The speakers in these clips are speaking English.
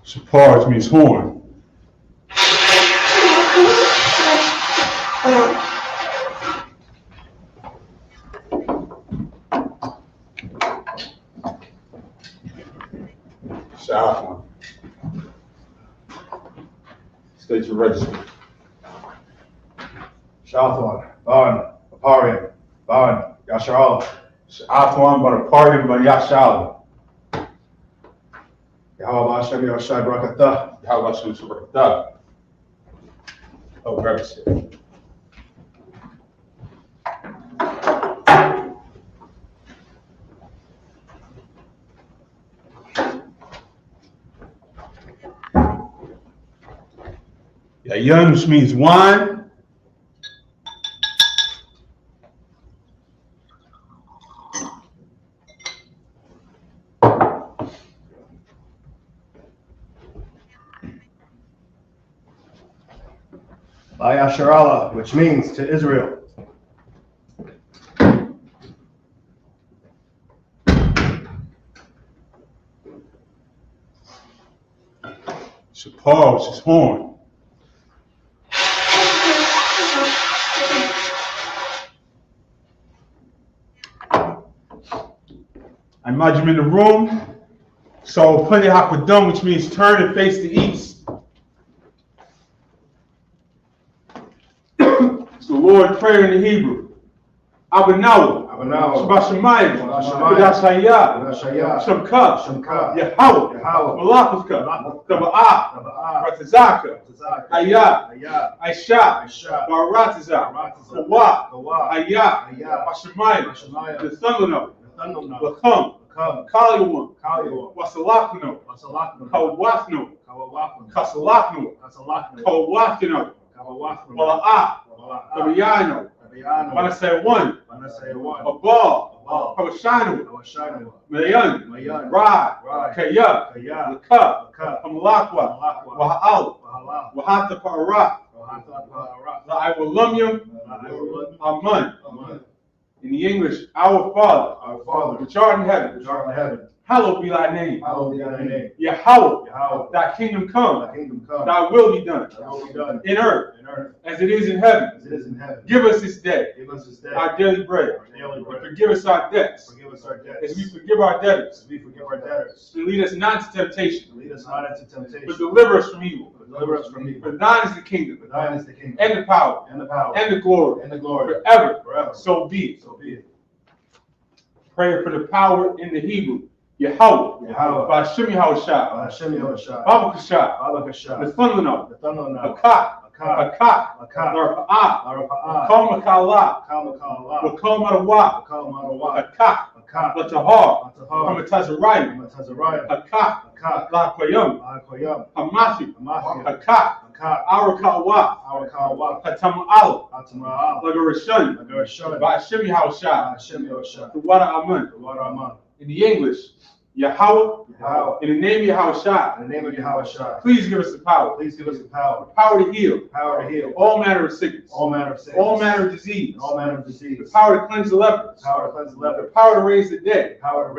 Shapar means horn. Sha'afwan. State your register. Sha'afwan, Ban, Aparian, Ban, Yasharala. Sha'afwan, Aparian, Yashala. Yahweh Hashem Yoshai Barakatah. Yahweh Hashem Barakatah. Oh, grab a seat. Yayan, which means wine. By Yasharala, which means to Israel. Shapar, which is horn. I imagine him in the room. So Pele Hakadam, which means turn and face the east. It's the Lord's Prayer in the Hebrew. Abanawa. Shabbat Shemayim. Kodash Hayah. Shamka. Yahweh. Malachivka. Taba'ah. Ratazaka. Ayah. Aisha. Baratazah. Kawah. Ayah. Washemayim. The Thunderno. Lacham. Kaliyawam. Wasalakno. Kawafno. Kasalakno. Kawafno. Wala'ah. Tabiyano. When I say one, Abal, Hawashanu, Mayan, Ra, Kaya, Laka, Hamalakwa, Waha'al, Wahata Parah, La'awalumyum, Aman. In the English, our Father, which art in heaven, hallowed be thy name. Yahweh, thy kingdom come, thy will be done, in earth, as it is in heaven. Give us this day our daily bread, and forgive us our debts, as we forgive our debtors. And lead us not to temptation, but deliver us from evil. For thine is the kingdom, and the power, and the glory, forever. So be it. Prayer for the power in the Hebrew. Yahweh, Ba'ashem Yahushua, Babakashah, the Thunderno, Akak, Narfa'ah, Kal Makala, Wakal Matawa, Akak, Latahar, Hamatazarayim, Akak, Lakoyam, Hamathi, Akak, Arakawa, Hatama'al, Lagarashun, Ba'ashem Yahushua, the Wada Aman. In the English, Yahweh, in the name of Yahushua, please give us the power. The power to heal. All manner of sickness. All manner of disease. The power to cleanse the lepers. The power to raise the dead. Power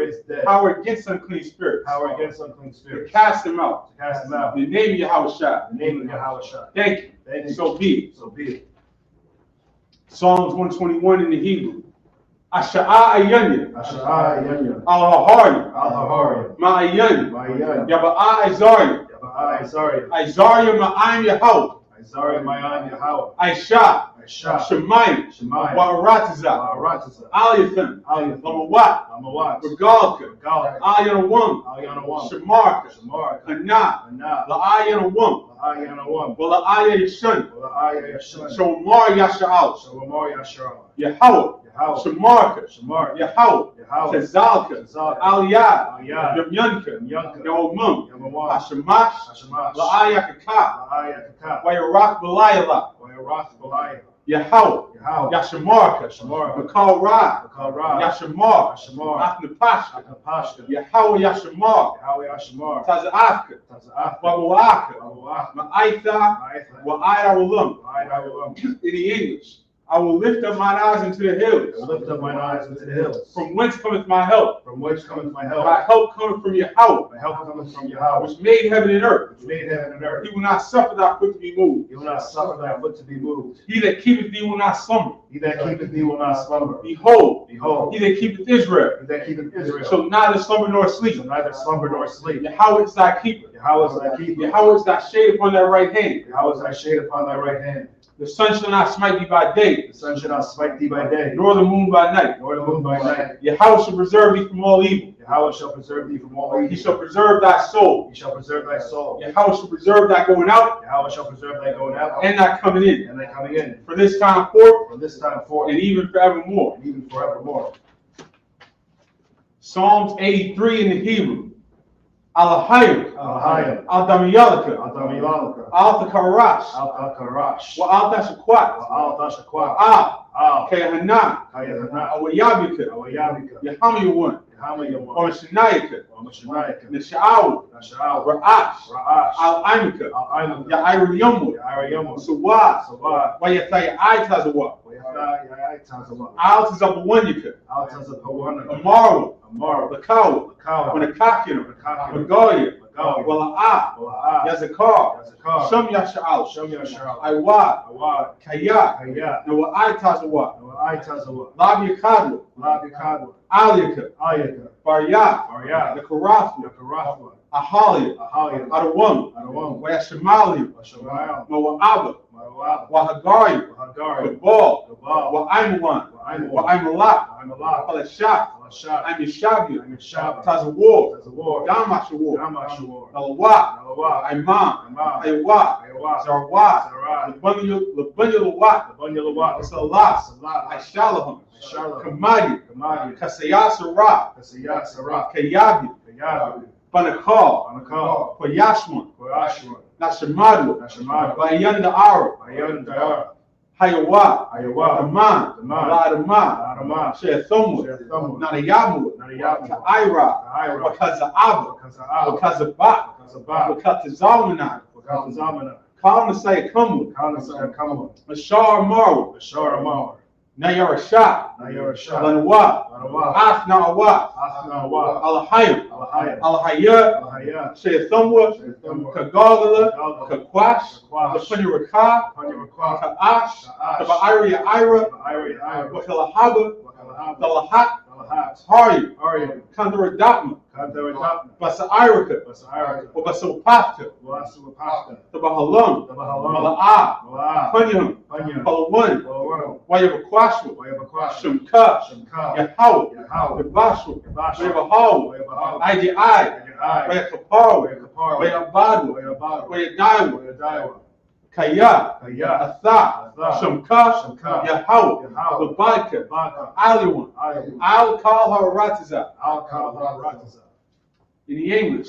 against unclean spirits. To cast them out. In the name of Yahushua. Thank you. So be it. Psalms 121 in the Hebrew. Asha'a ayanya, al-hahari, ma'ayanya, yaba'a izarya, izarya ma'ayim Yahweh, Aisha, Shemayim, Wa'aratazah, Aliyathan, Lamawat, Regalka, Ayanawam, Shemarka, Ana, La'ayanawam, Wala'aya Yashun, Shomar Yasha'al, Yahweh, Shemarka, Yahweh, Tezalka, Aliyah, Yamyanka, Yawamum, Hashemash, La'ayakaka, Wayarak Balayala, Yahweh, Yashamarka, Makal Ra, Yashamar, Athnapashka, Yahweh Yashamar, Taza'afka, Wawaka, Ma'aitha, Wa'ayrawalum. In the English, I will lift up mine eyes into the hills. I will lift up mine eyes into the hills. From whence cometh my help? From whence cometh my help? My help cometh from Yahweh, My help cometh from Yahweh, which made heaven and earth. which made heaven and earth. He will not suffer thy foot to be moved. He will not suffer thy foot to be moved. He that keepeth thee will not slumber. He that keepeth thee will not slumber. Behold, Behold, he that keepeth Israel he that keepeth Israel shall neither slumber nor sleep. shall neither slumber nor sleep. Yahweh is thy keeper. Yahweh is thy keeper. Yahweh is thy shade upon thy right hand. Yahweh is thy shade upon thy right hand. The sun shall not smite thee by day, The sun shall not smite thee by day, nor the moon by night. nor the moon by night. Yahweh shall preserve thee from all evil. Yahweh shall preserve thee from all He evil. shall preserve thy soul. He shall preserve thy soul. Yahweh shall preserve thy going out Yahweh shall preserve thy going out and thy coming in. and thy coming in, For this time forth from this time forth and even forevermore. and even forevermore. Psalms 83 in the Hebrew. Alahayim, Alahayim, Al-Damiyalaka, Al-Damilalaka, Al-Takarash, Al-Karash, Wa-Al-Tashakwat, Al-Tashakwa, Al, Al, Kayahana, Kayahana, Awayabika, Awayabika, Yahamayuwan, Yahamayawan, Omashanayaka, Omashanayaka, Nisha'awu, Nasha'al, Ra'ash, Ra'ash, Al-Aimika, Al-Aimaka, Ya'ayriyamu, Ya'arayamu, Sawad, Sawad, Wayathay Aitazawa, Wayatha, Ya'aitazawa, Al-Tazabawanyaka, Al-Tazapawana, Amaru, Amar, Lakawa, Lakawa, Wanakakina, Lakakina, Magalia, Magalia, Wala'ah, Wala'ah, Yazakar, Yazakar, Shum Yasha'al, Shem Yasha'al, Iwad, Awad, Kaya, Kaya, and Wa'aitazawa, Wa'aitazawa, Labiakadwa, Labikadwa, Aliyaka, Ayaka, Barya, Arya, the Karathwa, Yakarafwa, Ahalia, Ahalia, Adawam, Adawam, Washamalia, Washamayal, Mawa'aba, Mawab, Wahagari, Wahagari, Gabal, Gabal, Wa'aimawan, Wa'aimawan, Wa'aimalak, Wa'aimalak, Palashak, Alashak, Amishabia, Amishab, Tazawar, Tazawar, Damashawar, Damashawar, Nalawat, Nalawa, Imam, Imam, Ayawat, Ayawat, Zarwat, Sarat, Labunyalawat, Labunyalawat, Salat, Salat, Aishalaham, Aishalaham, Kamadi, Kamadi, Kasayat Sarat, Kasiyat, Sarat, Kayabi, Kayabi, Banakal, Anakal, Koyashman, Koyashwan, Nashamadu, Nashamadu, Bayanda Ara, Ayan Dayar, Hayawat, Ayawat, Aman, Aman, Ladama, Adama, Sheathomu, Sheathamu, Nanayamu, Nanayamu, Ira, Ira, Wakaza'aba, Kaza'al, Wakazabat, Kazabat, Wakatazalmanai, Wakazamana, Kalmasai Kamu, Kanasaya Kama, Mashar Maru, Bashar Amar, Nayarashat, Nayarashah, Lanwa, Lanawa, Afnawat, Athnawa, Alahayim, Alahayat, Alahayat, Alahayat, Sheathumwa, Sheathumwa, Kagagala, Kagagala, Kakwash, Kakwash, Lapunyaraka, Panyarakwa, Ka'ash, Ka'ash, Kaba'iri Ira, Ira, Ira, Wakalahaba, Wakalahab, Dalahat, Dalahat, Hari, Aryam, Kandaradapma, Kandaratapna, Basairaka, Basairaka, Wabasopafta, Wasuapapta, Tabahalam, Tabahalam, Mala'ah, Mala'ah, Punyam, Panya, Palawan, Walawano, Wayabakwashwa, Wayabakwash, Shumka, Shamka, Yahawah, Yahawah, Yabashwa, Yabashwa, Wayabahaw, Wayabahal, IJI, Ayai, Wayakapaw, Wayakapar, Wayabadwa, Wayabad, Wayadaiwa, Wayadaiwa, Kaya, Kaya, Atha, Atha, Shumka, Shamka, Yahawah, Yahawah, Labaka, Baka, Aliwan, Ayahu, I'll call her Ratiza. Al-Kal-Ha-Rataza. In the English,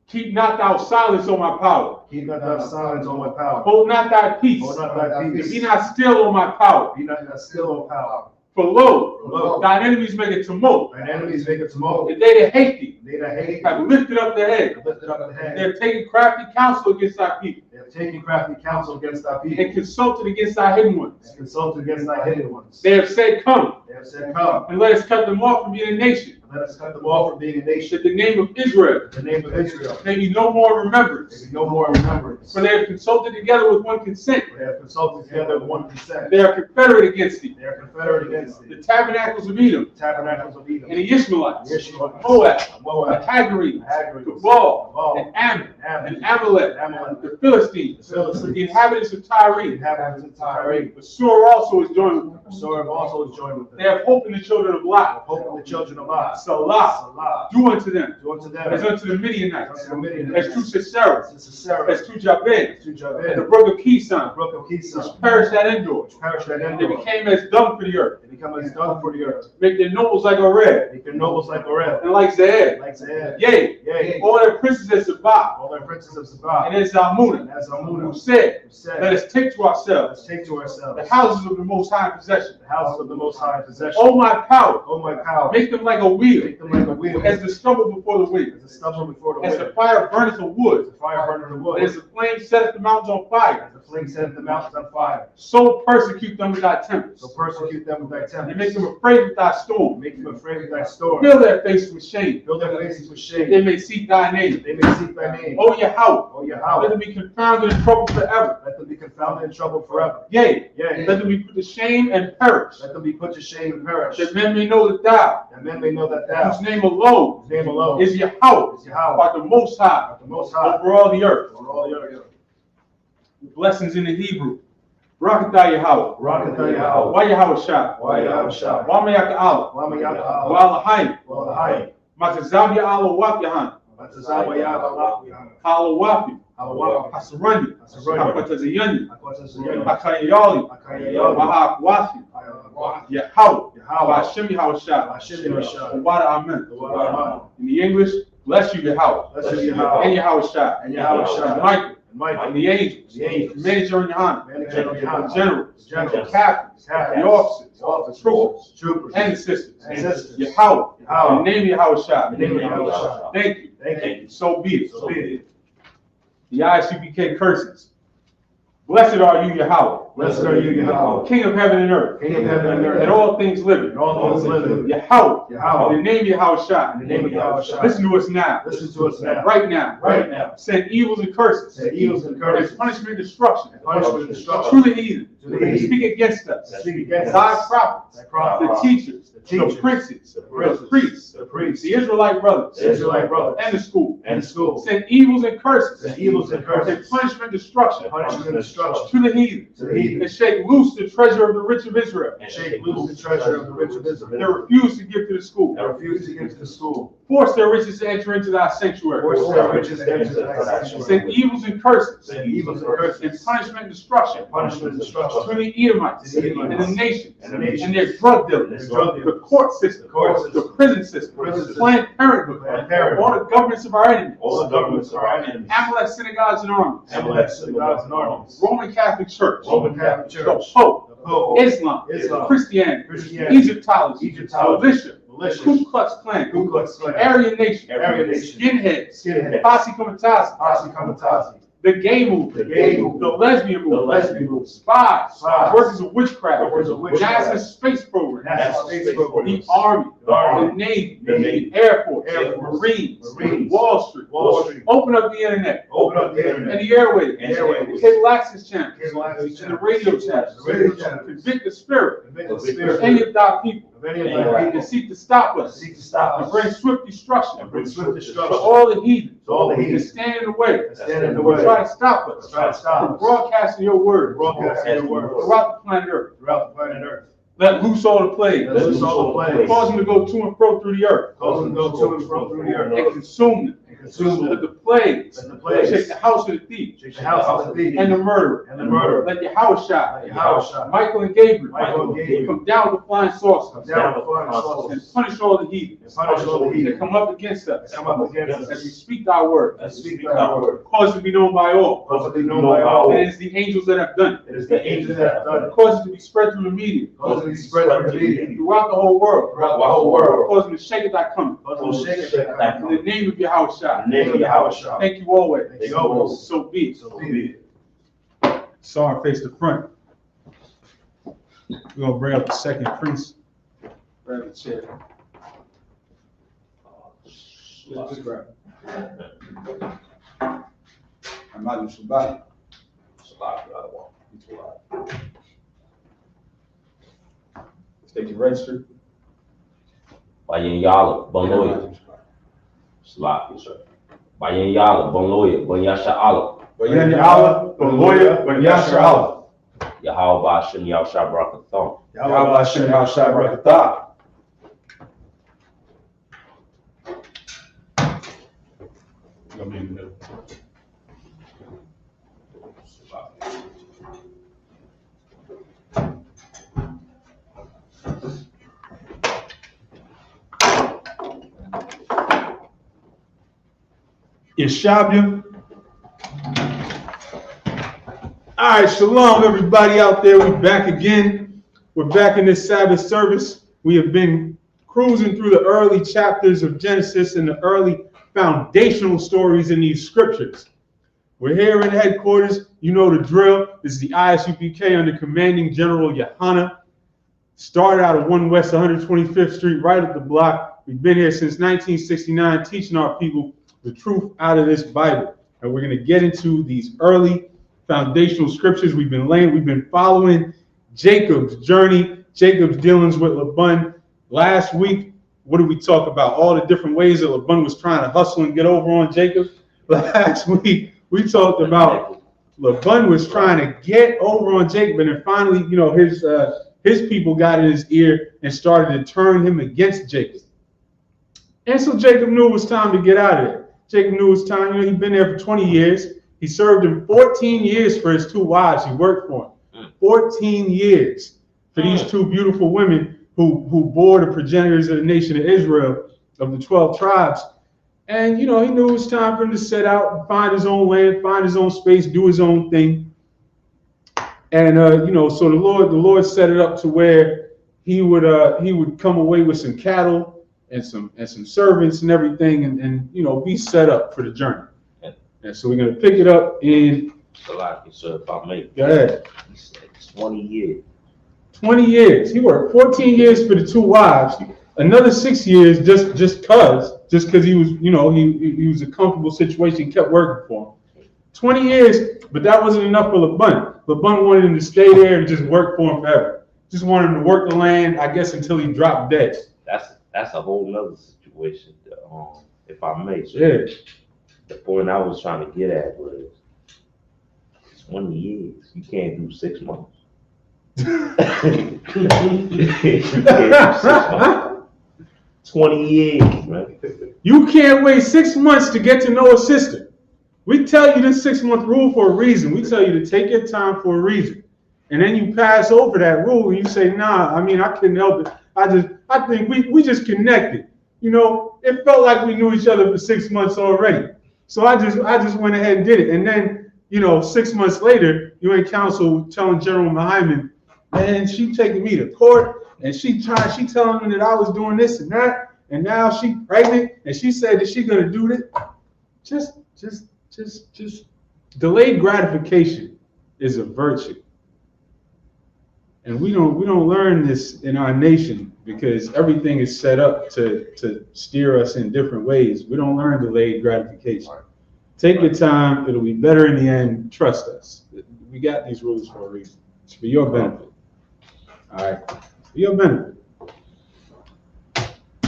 keep not thou silence on my power. Keep not thy silence on my power. Hold not thy peace. Hold not thy And peace. be not still on my power. Be not still on power. For lo, Lo, thine enemies make a tumult. thine enemies make a tumult. And they that hate thee They that hate have thee lifted up their head. have lifted up the They head. have taken crafty counsel against thy people. They have taken crafty counsel against thy And people. consulted against thy hidden ones. And consulted against thy hidden ones. They have said, come, They have said, come, and let us cut them off from being a nation. and let us cut them off from being a nation. That the name of Israel The name of Israel may be no more may remembrance. be no more remembrance. For they have consulted together with one consent. They have consulted together with one consent. They are confederate against thee. They are confederate against The thee. tabernacles of Edom, Tabernacles of Edom. and the Ishmaelites, The Ishmaelites, Moab, the Moab, Hagarites, Hagarites, Gabal, Gabal, and Ammon, Ammon, and Amalek, Amalek, the Philistines, the Philistines, the inhabitants of the Tyre. inhabitants of Tyre. The Sur also is joined with them. So have also joined with They them. have hope in the children of Lot. Hope of the children of Lot. Salah, Salah. do unto them Do unto them as unto the Midianites, as the Midianites, as to Sisera, as to Sarah, as to Jabez, to and the Jabez, brook of Kison, the brook of which Kisa, perished at Endor. which perished at And they Endor. became as dung for the earth. They become as dung for the earth. Make their nobles like a red, Make their nobles like Oreb, and like Zeeb. like Zeeb. Yea, Yea, all their princes as Sabbath, all their princes of Sabbath, and as Zalmunna, and as who Amunah, said, who said, let us take to ourselves let's take to ourselves the houses of the Most High in possession. the houses of the Most High in possession. O my power, O my power, make them like a wheel wheel. Make them like a wheel. As the stubble before the wind. As the stubble before the As wind. the fire burneth the wood. As the fire burneth the wood. As the flame setteth the mountains on fire. As the flame set the mountains on fire. So persecute them with thy tempest. So persecute them with thy tempest. And make them afraid with thy storm. Make them afraid with thy storm. Fill their faces with shame. Fill their faces with That shame. they may seek thy name. They may seek thy name. O Yahweh. O Let Yahweh. them be confounded and troubled forever. Let them be confounded and troubled forever. Yea, Yea. let them be put to shame and perish. Let them be put to shame and perish. That men may know that thou, That men may know that thou, whose name alone whose name alone, is Yahweh, is Yahweh, art the most high art the most high, over all the earth. over all the earth. Blessings in the Hebrew. Barakatah Yahweh. Barakatah Yahweh. Why Yahweh Shah? Why Yahweh Shah? Why Mayaka Allah? Why Yahweh? Why Lahayim? Why Lahayim? Matazabia Allah Wap Yahan. Matazabia Yahweh. Halawapi. Halawapi. Hasarani. Hasarani. Hakatazayani. Hakatazayani. Hakayali. Hakayali. Wahakwafi. Yahweh. Hashem Yahweh Shah. Hashem Yahweh Shah. Wada Amen. Amen. In the English, bless you Yahweh. Bless you Yahweh. And Yahweh Shah. And Yahweh Shah. And Michael. And Michael. And the angels. The angels. Manager in Yohana. Manager in Yohana. Generals. Generals. Captains. Captains. The officers. Officers. Troopers. Troopers. And the sisters. And sisters. Yahweh. Yahweh. In the name of Yahweh Shah. In the name of Yahweh Shah. Thank you. Thank you. So be it. So be it. The Isupk curses. Blessed are you, Yahweh. Blessed are you, Yahweh. King of heaven and earth. King of heaven and earth. And all things living. And all things living. Yahweh. Yahweh. In the name of Yahweh Shah. In the name of Yahweh Shah. Listen to us now. Listen to us now. Right now. Right now. Send evils and curses. Send evils and And curses. punishment and destruction. And punishment and destruction. To the heathen. To the heathen. Speak against us. Speak against Thy us. prophets. Thy prophets. The teachers. The teachers. The princes. The The priests. The priests. The Israelite brothers. The Israelite brothers. And the school. And the school. Send evils and curses. Send evils and curses. And punishment and destruction. And punishment and destruction. To the heathen. To the heathen. And shake loose the treasure of the rich of Israel. And shake loose the treasure of the rich of They Israel. refuse to give to the school. That refuse to give to the school. Force their riches to enter into thy sanctuary. Force their riches to enter thy sanctuary. Send evils and curses. Send evils and And curses. punishment and destruction. Punishment and destruction. To the Edomites. To the Edomites. And the nations. And the nations. And their drug dealers. And their drug The dealers. court system. The court system. The prison system. Prison system. Planned Parenthood. Planned Parenthood. All the governments of our enemies. All the governments of our enemies. Amalek synagogues and armies. Amalek synagogues and armies. Roman Catholic Church. Roman Catholic The Church. Pope. The Pope. Islam. Islam. Christianity. Christianity. Egyptology. Egyptology. Militia. Militia. Ku Klux Klan. Ku Klux Klan. Aryan Nation. Aryan Nation. Skinheads. Skinheads. Posse Comitatus. Posse Comitatus. The gay movement. The gay movement. The lesbian movement. The lesbian movement. Spies. Spies. Workers of witchcraft. Workers of witchcraft. NASA space program. National Space Program. The Army. The Army. The Navy. The Navy. Air Force. Air Force. Marines. Marines. Wall Street. Wall Street. Open up the internet. Open up the And internet. the airwaves. And the airwaves. Cable access channels. Cable access And the channels. radio channels. The radio channels. Convict the spirit Convict the of spirit any of thy people. of any of thy And people. seek to stop us. Seek to stop And us. bring swift destruction. And bring swift To destruction. all the heathen. To all the That heathen. stand in the way. That stand in the Who way. try to stop us. Try to stop From us. broadcasting your word. Broadcasting your word. Throughout the planet Earth. Throughout the planet Earth. Let loose all the plagues. Let loose all the plagues. Cause them to go to and fro through the earth. Cause them to go to and fro through the earth. And consume them. And consume Let them. the plagues. Let the plagues. Shake the house of the thief. Shake the house of the thief. And the murderer. And the murderer. Let Yahweh Shah. Let Yahweh Shah. Michael and Gabriel. Michael and Gabriel. Come down with flying saucers. Come down with flying And saucers. punish all the heathen. And punish all the That heathen. come up against us. Come up against As we us. speak thy word. As we speak thy word. Cause it to be known by all. Cause it to be known by all. And it is the angels that have done It is the angels that have done it. it. Cause it to be spread through the media. Cause it to be spread through the media. Throughout the whole world. Throughout the whole world. Cause them to shake it thy coming. Cause them to shake it that thy In the coming. name of Yahweh Shah. In the name of Yahweh Shah. Thank you always. Thank you always. So be it. So be it. Sorry, face the front. We're gonna bring up the second priest. Grab the chair. Just grab it. I'm not in Shabbat. State your register. Bayan Yala, Baloya, Slap, yes, sir. Bayan Yala, Baloya, Banyasha Allah, Bayan Allah, Baloya, Banyasha Allah. Yahweh Bashem Yahshua Barakathon. Yahweh Hashem Yahshua Barakatah. Gonna be in the middle. Yeshabia. All right, shalom, everybody out there. We're back again. We're back in this Sabbath service. We have been cruising through the early chapters of Genesis and the early foundational stories in these scriptures. We're here in headquarters. You know the drill. This is the Isupk under Commanding General Yohana. Started out of 1 West 125th Street, right up the block. We've been here since 1969, teaching our people the truth out of this Bible. And we're going to get into these early foundational scriptures we've been following Jacob's journey, Jacob's dealings with Laban. Last week, what did we talk about? All the different ways that Laban was trying to hustle and get over on Jacob. Last week, we talked about Laban was trying to get over on Jacob, and then finally, his people got in his ear and started to turn him against Jacob. And so Jacob knew it was time to get out of there. Jacob knew it was time. He'd been there for 20 years. He served him 14 years for his 2 wives he worked for him. 14 years for these 2 beautiful women who bore the progenitors of the nation of Israel, of the 12 tribes. And, he knew it was time for him to set out and find his own land, find his own space, do his own thing. And, so the Lord set it up to where he would come away with some cattle and some servants and everything and be set up for the journey. And so we're going to pick it up in. Sir, if I may. Go ahead. He said 20 years. 20 years. He worked 14 years for the 2 wives. Another 6 years just because he was, he was a comfortable situation, kept working for him. 20 years, but that wasn't enough for Laban. Laban wanted him to stay there and just work for him forever. Just wanted him to work the land, I guess, until he dropped dead. That's a whole nother situation, if I may. So yeah. The point I was trying to get at was 20 years. You can't do 6 months. You can't do 6 months. 20 years, man. You can't wait 6 months to get to know a sister. We tell you this 6-month rule for a reason. We tell you to take your time for a reason. And then you pass over that rule and you say, nah, I couldn't help it. I think we just connected. It felt like we knew each other for 6 months already. So I just went ahead and did it. And then, 6 months later, you in council telling General Muhammad, man, she taking me to court and she telling me that I was doing this and that. And now she pregnant and she said that she gonna do this. Just delayed gratification is a virtue. And we don't learn this in our nation because everything is set up to steer us in different ways. We don't learn delayed gratification. Take your time. It'll be better in the end. Trust us. We got these rules for a reason. It's for your benefit. All right. For your benefit.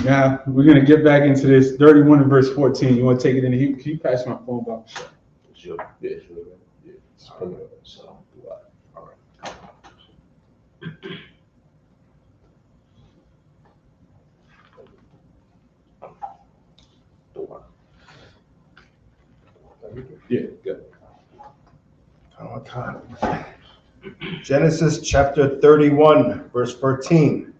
Now, we're going to get back into this 31 and verse 14. You want to take it in the heat? Can you pass my phone back? Sure. Yeah. So, all right. Yeah, good. Genesis chapter 31, verse 14.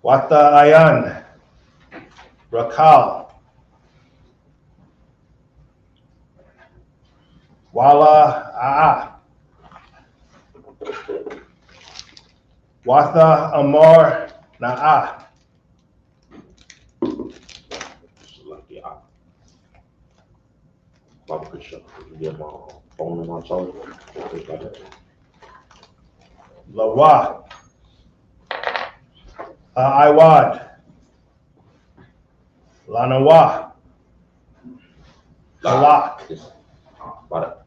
Wata ayan, rakal, wala aa, wata amar na'a. Lawa, Aiwad, Lanawa, Halak.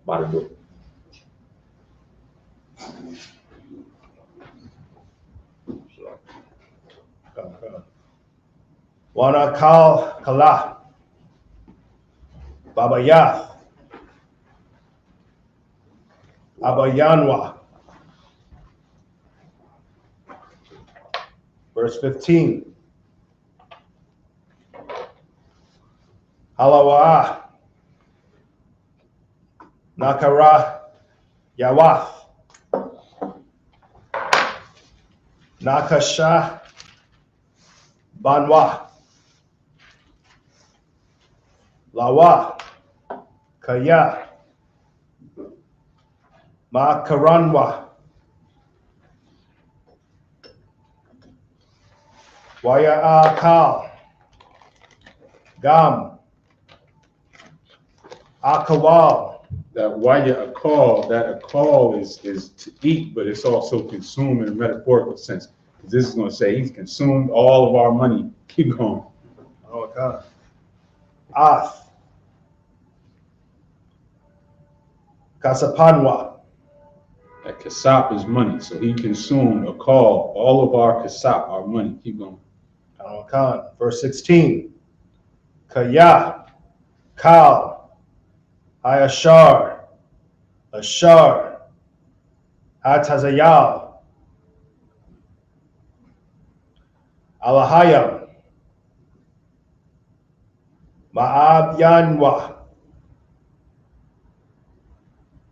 By the book. Wanakal Kala, Babayath, Abayanwa. Verse 15. Halawa, Nakara, Yawath, Nakasha, Banwa, Lawa, Kaya, Makaranwa, Waya Kal. Gam. Akawal. That while you're a call is to eat, but it's also consume in a metaphorical sense. This is going to say he's consumed all of our money. Keep going. Okay. Ath. Kasapanwa. That kasap is money, so he consumed a call all of our kasap, our money. Keep going. Okay. Verse 16. Kaya. Kal. Ayashar. Ashar. Hatazayal. Alahayam. Ma'ab Yanwa.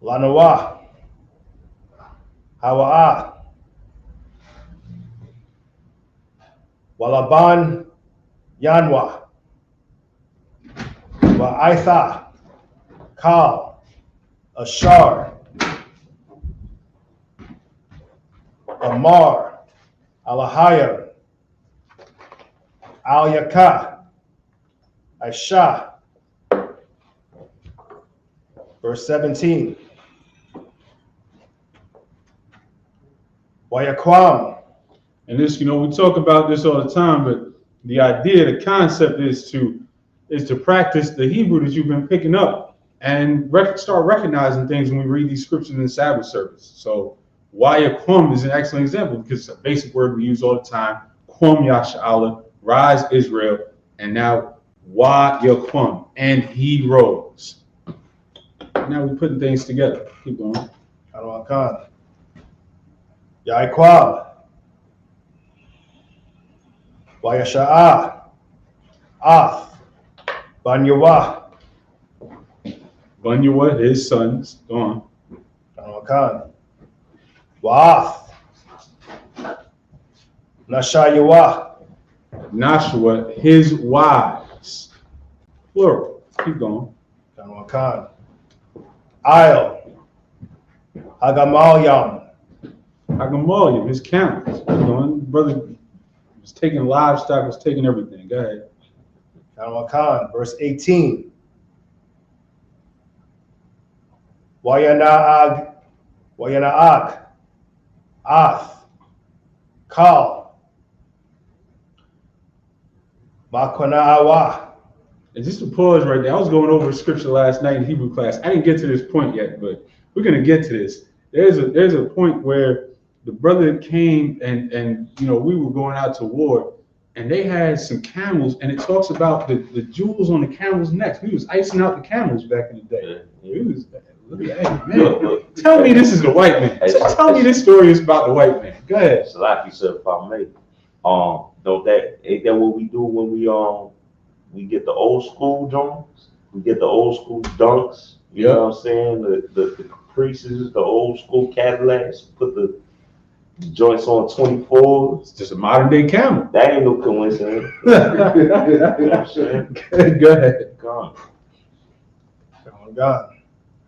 Lanawa. Hawa'a. Walaban Yanwa. Wa'aitha. Kal. Ashar. Amar. Alahayam. Al-Yaka. Aisha. Verse 17. Wayakwam. And this, we talk about this all the time, but the idea, the concept is to practice the Hebrew that you've been picking up and start recognizing things when we read these scriptures in the Sabbath service. So Wayakwam is an excellent example because it's a basic word we use all the time. Kwam Yasha'Allah, rise Israel, and now Wayakwam, and he rose. Now we're putting things together. Keep going. Anawakan. Yaikwab. Wayasha'a. Ath. Banyawa. Bunyawa, his sons. Go on. Anawakan. Wa'ath. Nashayawa. Nashua, his wives. Plural. Keep going. Anawakan. Ail. Hagamalyam. Hagamalia, his camels. Keep going. Brother was taking livestock, was taking everything. Go ahead. Anawakan. Verse 18. Wayana'ag. Wayana'ag. Ath. Kal. Makona'awa. And just to pause right there, I was going over scripture last night in Hebrew class. I didn't get to this point yet, but we're going to get to this. There's a point where the brother came and we were going out to war, and they had some camels, and it talks about the jewels on the camels' necks. We was icing out the camels back in the day. It was, man, tell me this is the white man. Tell me this story is about the white man. Go ahead. So like you said, if I may, ain't that what we do when we get the old school Jones? We get the old school dunks. You know what I'm saying? The Caprices, the old school Cadillacs. Put the joints on 24. It's just a modern day camel. That ain't no coincidence. You know what I'm saying? Go ahead. God. Oh God.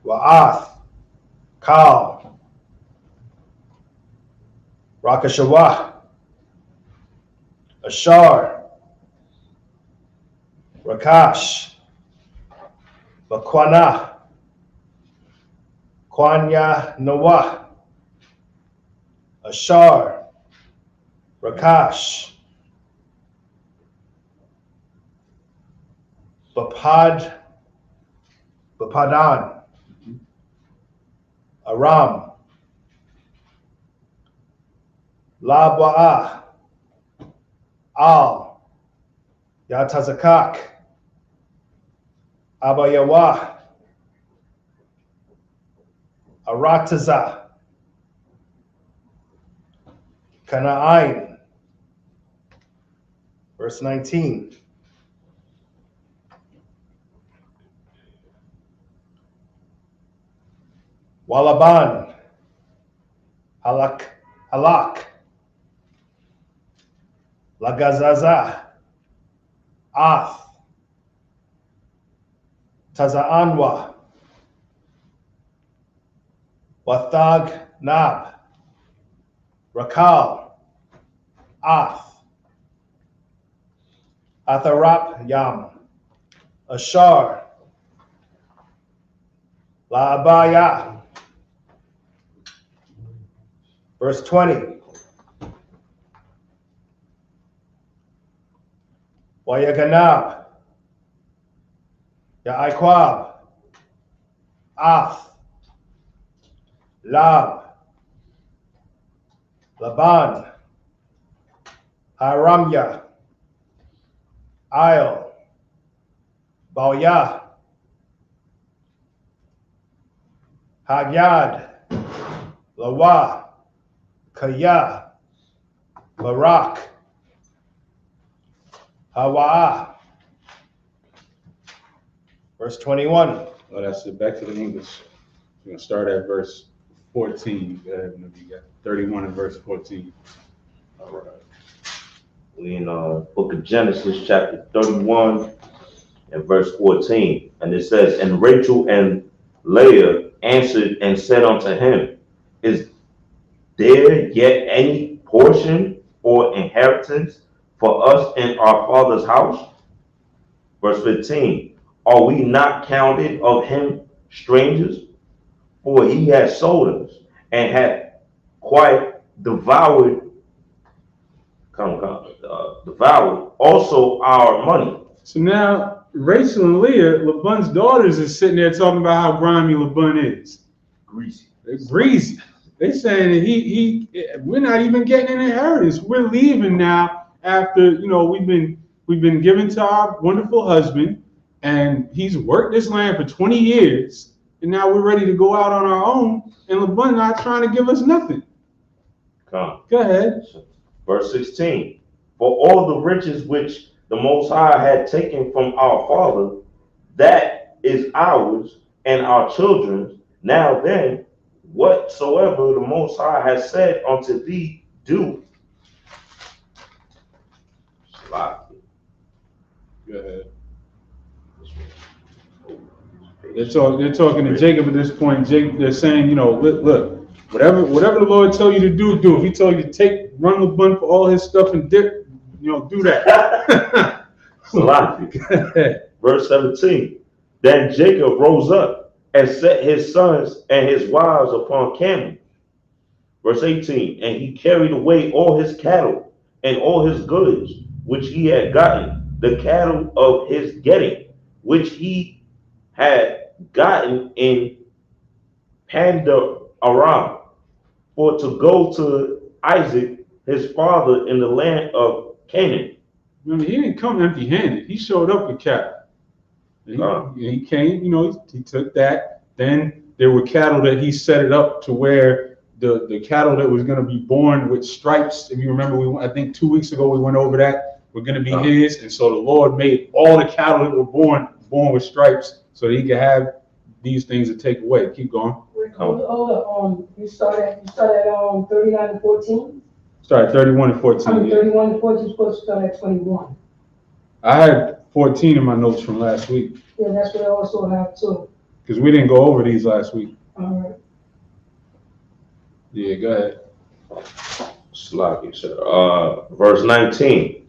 Wa'ath. Kal. Rakashawah. Ashar. Rakash. Bakwana. Kwanya Nawah. Ashar. Rakash. Bapadan. Aram. Labwa'ah. Al. Yatazakak. Abayawah. Arataza. Kana'ain. Verse 19. Walaban. Halak. Lagazaza. Ath. Taza'anwa. Wathag Nab. Rakal. Ath. Atharap Yam, Ashar, Laabaya. Verse 20. Wayaganab, Yaikwab, Ath, Lab, Laban, Haramya, Ail, Baoya, Hagyad, Lawa, Kaya, Barak, Hawa. Verse 21. Oh, that's it. Back to the English. We're going to start at verse 14. Go ahead, whenever you got 31 and verse 14. All right. We in book of Genesis, chapter 31 and verse 14. And it says, and Rachel and Leah answered and said unto him, is there yet any portion or inheritance for us in our father's house? Verse 15. Are we not counted of him strangers? For he has sold us and had quite devoured also our money. So now Rachel and Leah, Laban's daughters, is sitting there talking about how grimy Laban is. Greasy. They're greasy. They saying that we're not even getting an inheritance. We're leaving now after we've been given to our wonderful husband, and he's worked this land for 20 years, and now we're ready to go out on our own, and Laban not trying to give us nothing. Come. Go ahead. Verse 16. For all the riches which the Most High had taken from our father, that is ours and our children's. Now then, whatsoever the Most High has said unto thee, do. Go ahead. They're talking to Jacob at this point. They're saying, look, whatever the Lord told you to do, do. If he told you to run Laban for all his stuff and dip, do that. Verse 17. Then Jacob rose up and set his sons and his wives upon camels. Verse 18. And he carried away all his cattle and all his goods, which he had gotten, the cattle of his getting, which he had gotten in Aram, for to go to Isaac his father in the land of Canaan. Remember, he didn't come empty-handed. He showed up with cattle. He came, he took that. Then there were cattle that he set it up to where the cattle that was going to be born with stripes. If you remember, I think 2 weeks ago we went over that. Were going to be his, and so the Lord made all the cattle that were born with stripes, so that he could have these things to take away. Keep going. Hold on. You start at 39 and 14. Start at 31 and 14. 31 and 14 is supposed to start at 21. I had 14 in my notes from last week. Yeah, that's what I also have too. Because we didn't go over these last week. All right. Yeah, go ahead. Slocky, sir. Verse 19.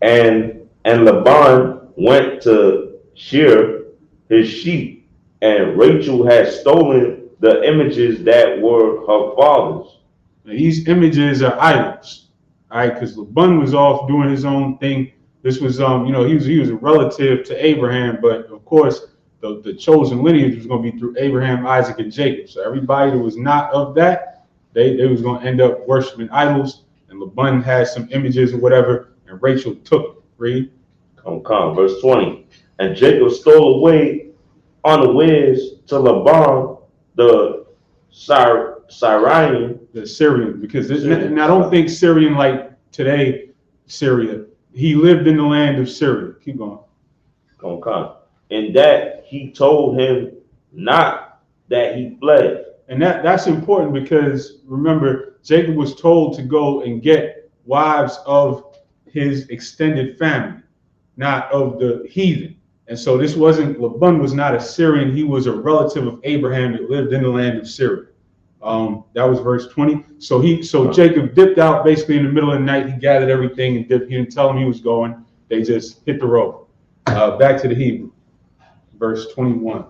And Laban went to shear his sheep, and Rachel had stolen the images that were her father's. Now, these images are idols, all right? Because Laban was off doing his own thing. This was, he was a relative to Abraham, but of course, the chosen lineage was going to be through Abraham, Isaac, and Jacob. So everybody that was not of that, they was going to end up worshiping idols. And Laban had some images or whatever, and Rachel took it. Read. Come. Verse 20. And Jacob stole away unawares to Laban the Syrian. The Syrian, because and I don't think Syrian like today, Syria. He lived in the land of Syria. Keep going. Come. And that he told him not that he fled. And that's important because remember, Jacob was told to go and get wives of his extended family, not of the heathen. And so this wasn't, Laban was not a Syrian. He was a relative of Abraham that lived in the land of Syria. That was verse 20. So Jacob dipped out basically in the middle of the night. He gathered everything and dipped. He didn't tell him he was going. They just hit the road. Back to the Hebrew, verse 21.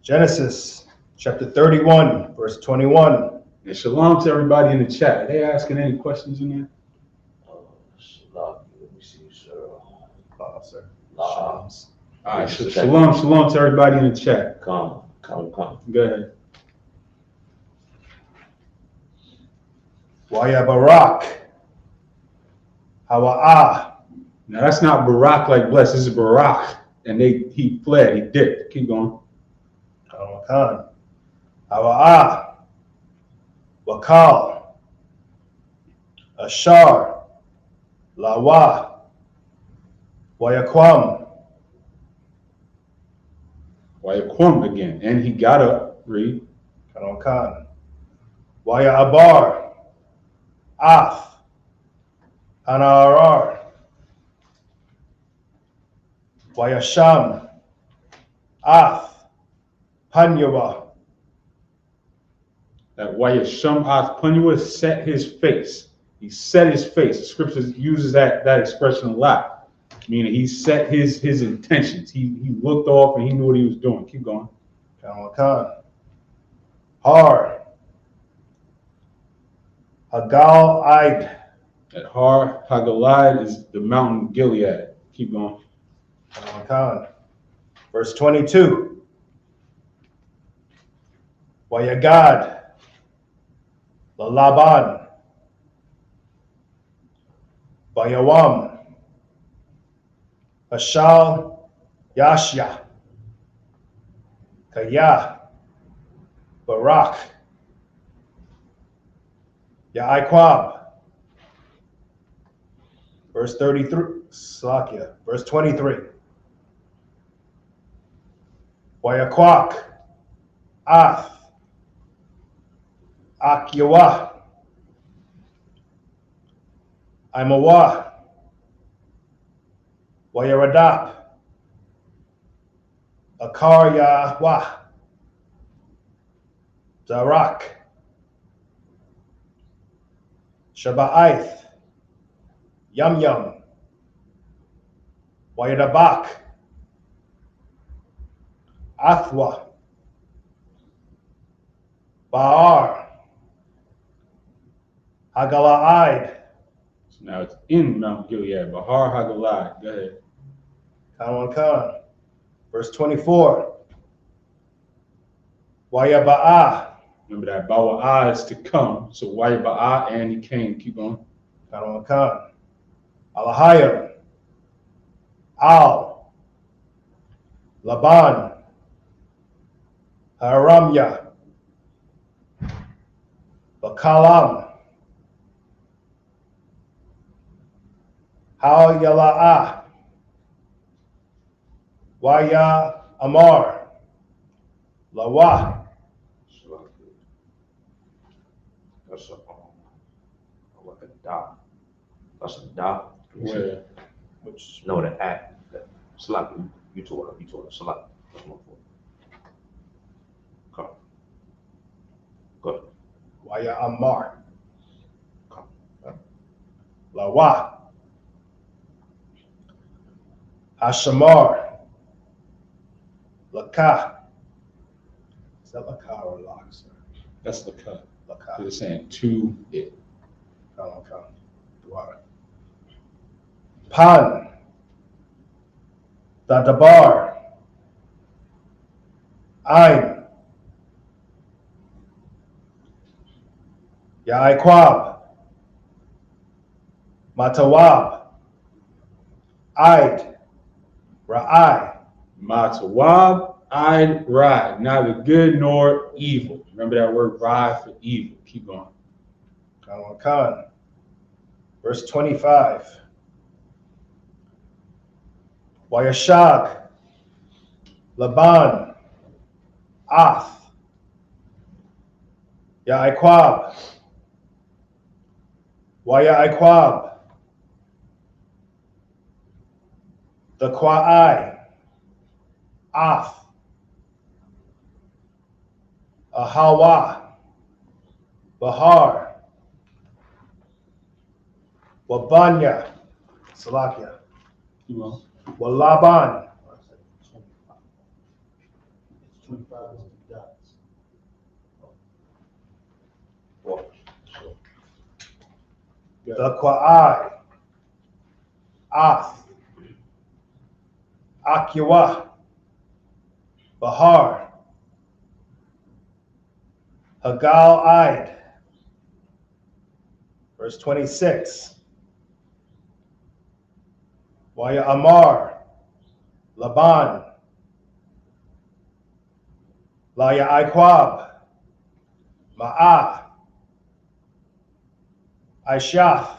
Genesis chapter 31, verse 21. And shalom to everybody in the chat. Are they asking any questions in there? Let me see, sir. Sir. Shalom. All right, shalom to everybody in the chat. Come. Go ahead. Waya Barak. Hawa'ah. Now that's not Barak like blessed. This is Barak, and he fled. He dipped. Keep going. Hawa'ah. Wakal. Ashar. Lawa. Wayakwam. Wayakwam again, and he got up. Read. Waya Abar. Ath. Anarar. Wayasham. Ath. Panyawa. That Wayasham Ath Panua set his face. He set his face. The scripture uses that expression a lot, meaning he set his intentions. He looked off and he knew what he was doing. Keep going. Har. Hagal Aid. At Har Hagalad is the mountain Gilead. Keep going. Verse 22. Wayagad. Laban. Bayawam. Hashal Yashya. Kaya. Barak. Ya'aikwab. Verse 33. Slakia. Verse 23. Wayakwak. Ath. Akyawa. Imawa. Wayaradap. Akaryawa. Zarak. Shaba'aith. Yum. Wayadabak. Athwa. Ba'ar. Hagala'id. So now it's in Mount Gilead. Bahar Hagalad. Go ahead. Khan. Verse 24. Wayaba'ah. Remember that Bawa'ah is to come. So Wayaba'ah and he came. Keep going. Khan. Alahayim. Al. Laban. Haramya. Bakalam. Hal Yala'ah. Waya Amar. Lawa. That's a dot. That's a dot. Where? Which No, the act. Slap. You told her. Slap. That's my fault. Come. Go ahead. Waya Amar. Come. Lawa. Hashamar. Laka. Is that Laka or Lak, sir? That's the cut. Laka. They're saying to it. Come. Dwara. Pan. Dadabar. Ain. Ya'aikwab. Matawab. Aid. Ra'ai. Matawab, I'd ride. Neither good nor evil. Remember that word ride for evil. Keep going. Khan. Verse 25. Wayashag. Laban. Ath. Ya'aikwab. Waya'aikwab. The Kwa'ai. Af, Ahawa, Bahar, Wabanya, Salakia, You know. Walaban, 25 is the dots. Dakwa'ai, Ath, Akiwa, Bahar, Hagal Ide. Verse 26. Waya Amar, Laban, Laya Iquab, Ma'ah, Aishath,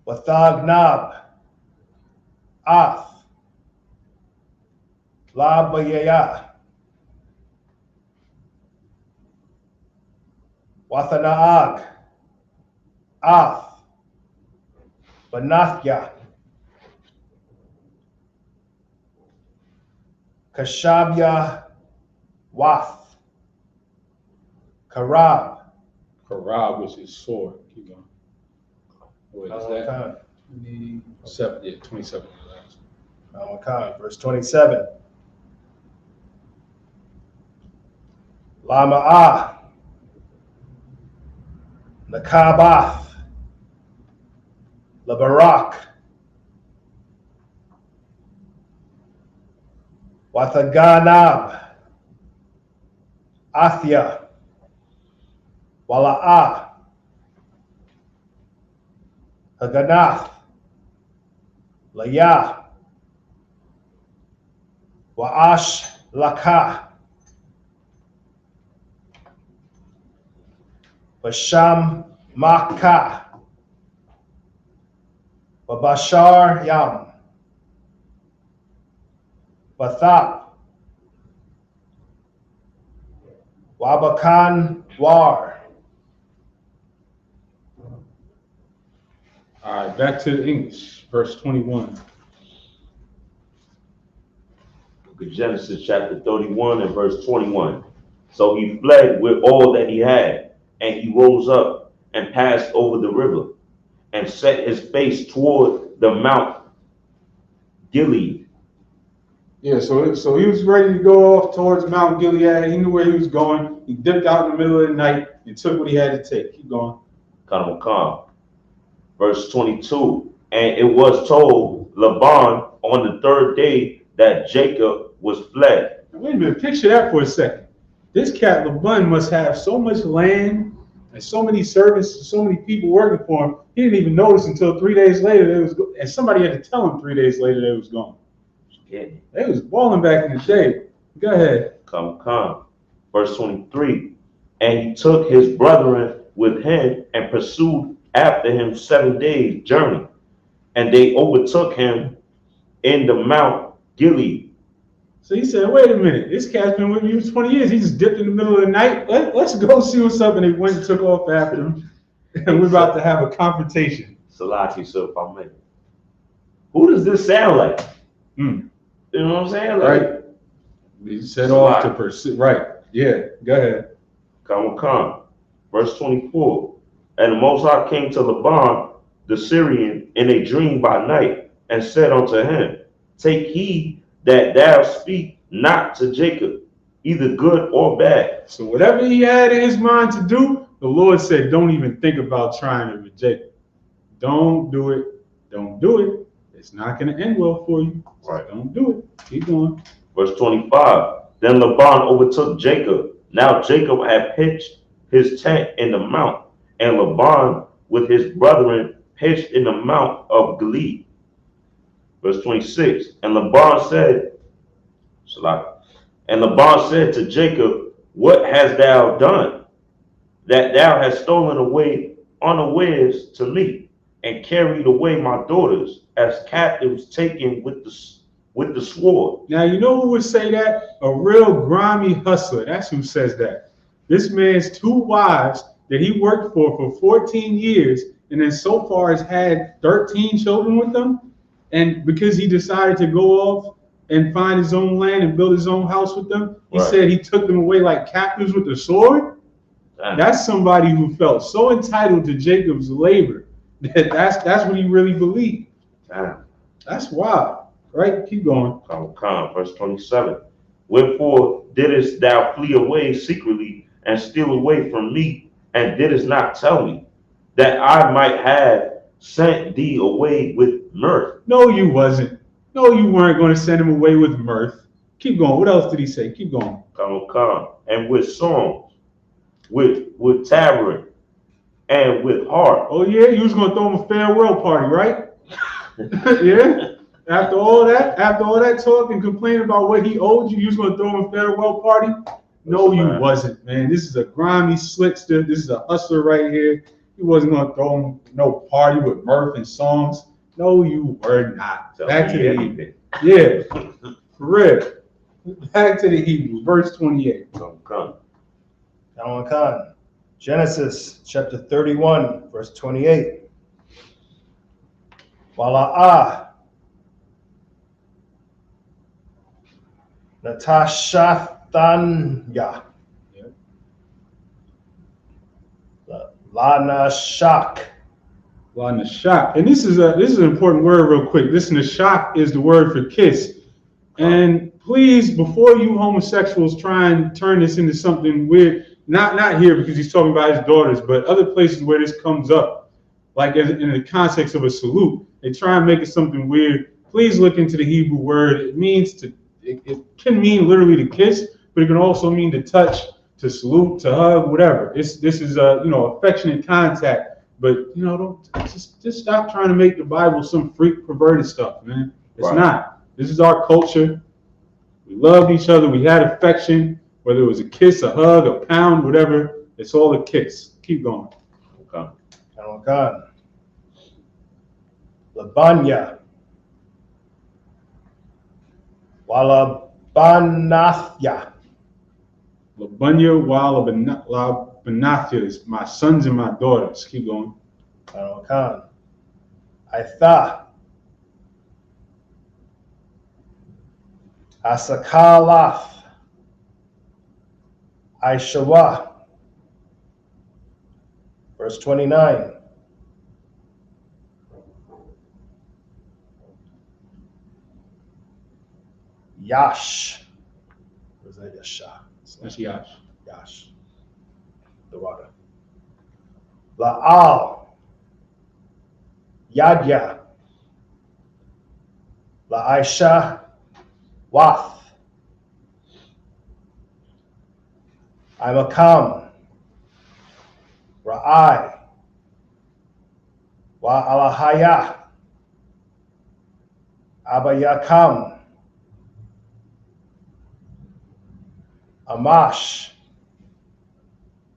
Wathagnab, Ath, Labayaya, Wathanaag, Ath, Banathya, Kashabya, Wath, Karab. Karab was his sword. Keep going. What is that? 27, yeah, 27. Verse 27. Lama'ah, Nakabath, Labarak, Wathaganab, Athia, Wala'ah, Haganath, Layah, Wa'ash Lakah, Basham Makkah, Babashar Yam, Bathap, Wabakan War. All right, back to the English, verse 21. Book of Genesis chapter 31 and verse 21. So he fled with all that he had, and he rose up and passed over the river, and set his face toward the Mount Gilead. Yeah, so he was ready to go off towards Mount Gilead. He knew where he was going. He dipped out in the middle of the night and took what he had to take. Keep going. Come. Verse 22. And it was told Laban on the third day that Jacob was fled. Now, wait a minute, picture that for a second. This cat Laban must have so much land and so many servants, so many people working for him. He didn't even notice until 3 days later that it was, and somebody had to tell him 3 days later that it was gone. Yeah. They was balling back in the day. Go ahead. Come. Verse 23. And he took his brethren with him and pursued after him 7 days' journey. And they overtook him in the Mount Gilead. So he said, wait a minute, this cat's been with me for 20 years. He just dipped in the middle of the night. Let's go see what's up. And they went and took off after him. And we're about to have a confrontation. Salaki, so if I may. Who does this sound like? You know what I'm saying? Like, Right. He set off to pursue. Right. Yeah. Go ahead. Come. Verse 24. And the Most High came to Laban, the Syrian, in a dream by night, and said unto him, take heed that thou speak not to Jacob, either good or bad. So whatever he had in his mind to do, the Lord said, don't even think about trying it with Jacob. Don't do it. Don't do it. It's not going to end well for you. So Right. don't do it. Keep going. Verse 25. Then Laban overtook Jacob. Now Jacob had pitched his tent in the mount, and Laban with his brethren pitched in the mount of Gilead. Verse 26. And Laban said to Jacob, what hast thou done, that thou hast stolen away unawares to me, and carried away my daughters as captives taken with the sword? Now, you know who would say that? A real grimy hustler. That's who says that. This man's 2 wives that he worked for 14 years, and then so far has had 13 children with them. And because he decided to go off and find his own land and build his own house with them, he Right. said he took them away like captives with the sword. That's somebody who felt so entitled to Jacob's labor that that's what he really believed. That's wild, right? Keep going. Verse 27. Wherefore didst thou flee away secretly and steal away from me, and didst not tell me that I might have sent thee away with mirth? No, you wasn't. No, you weren't going to send him away with mirth. Keep going. What else did he say? Keep going. And with songs, with tabret, and with harp. Oh yeah, you was going to throw him a farewell party, right? Yeah. After all that talk and complain about what he owed you, you was going to throw him a farewell party? No, you wasn't, man. This is a grimy slickster. This is a hustler right here. He wasn't going to throw him no party with mirth and songs. No, you were not. Back to the Hebrew. Yeah, for real. Back to the Hebrew, verse 28. Genesis chapter 31, verse 28. Wala'ah Natashathanya Lana Shak. La nashak. And this is an important word real quick. This nashak is the word for kiss. And please, before you homosexuals try and turn this into something weird, not here because he's talking about his daughters, but other places where this comes up, like in the context of a salute, they try and make it something weird. Please look into the Hebrew word. It means it can mean literally to kiss, but it can also mean to touch, to salute, to hug, whatever. This is affectionate contact. But don't just stop trying to make the Bible some freak perverted stuff, man. It's not. This is our culture. We loved each other. We had affection, whether it was a kiss, a hug, a pound, whatever. It's all a kiss. Keep going. Okay. Labanya. Walabanathya. Labunya Walabanathya is my sons and my daughters. Keep going. Aitha. Asakalath. Aishawa. Verse 29. Yash. Where's that Yasha? That's Yash. Yash. The water. La'al. Yadya. La'aisha. Wath. Imakam. Ra'ai. Wa'alahaya. Abayakam. Amash.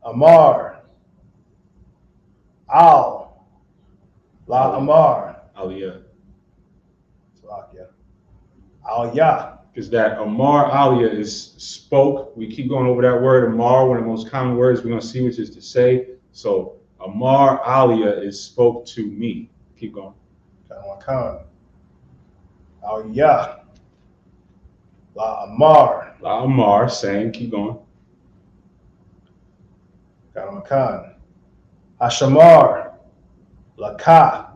Amar. Al. La Amar. Aliyah. Al-Ya. Because that Amar Aliyah is spoke. We keep going over that word Amar, one of the most common words we're going to see, which is to say. So Amar Aliyah is spoke to me. Keep going. Al-Ya. La Amar. La Amar saying, keep going. Hashamar. Laka.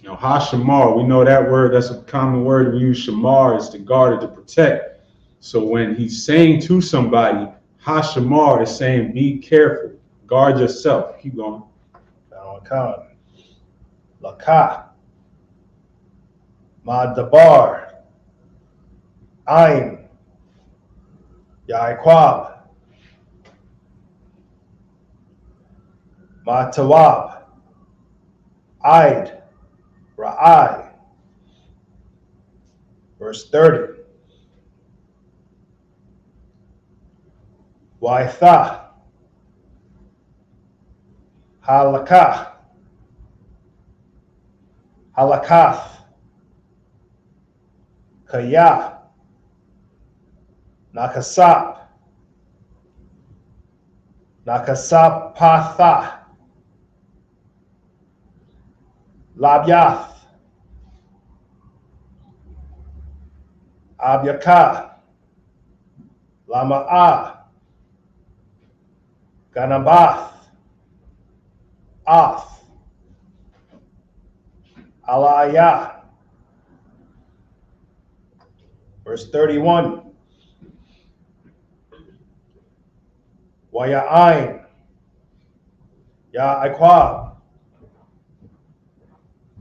Now, Hashamar, we know that word, that's a common word. We use Shamar is to guard or to protect. So when he's saying to somebody, Hashamar is saying, be careful, guard yourself. Keep going. Laka. Madabar. Ain. Yaikwab. Matawab. Aid. Ra'ai. Verse 30. Waitha. Halakah. Halakath. Kaya. Nakasap. Nakasapatha. Labyath. Abyaka, Lama'a, Ganabath, Ath, Alaya. Verse 31. Waya'ain, Ya'aquab,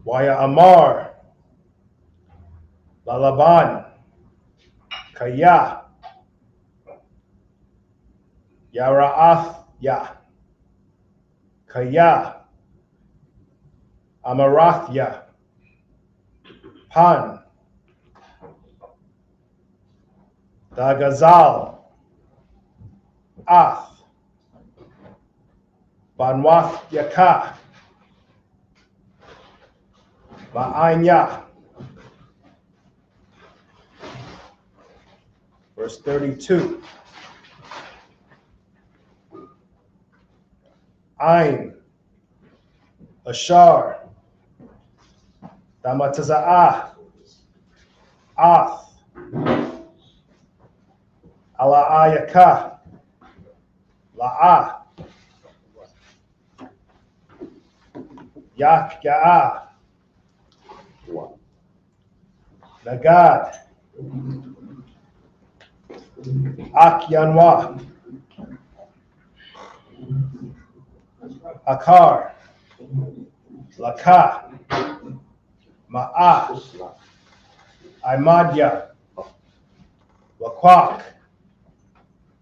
Waya'amar, Lalaban, Kaya, Yara'ath, Ya, Kaya, Amarathya, Pan, Dagazal, Ath, Banwath Yaka, Ma'anya. Verse 32. Ain, Ashar, Damataza'ah, Ath, Ala'ayaka, La'ah, Yakya'ah, Nagad, Akyanwa, Akar, Laka, Ma'ah, Imadya, Laquak,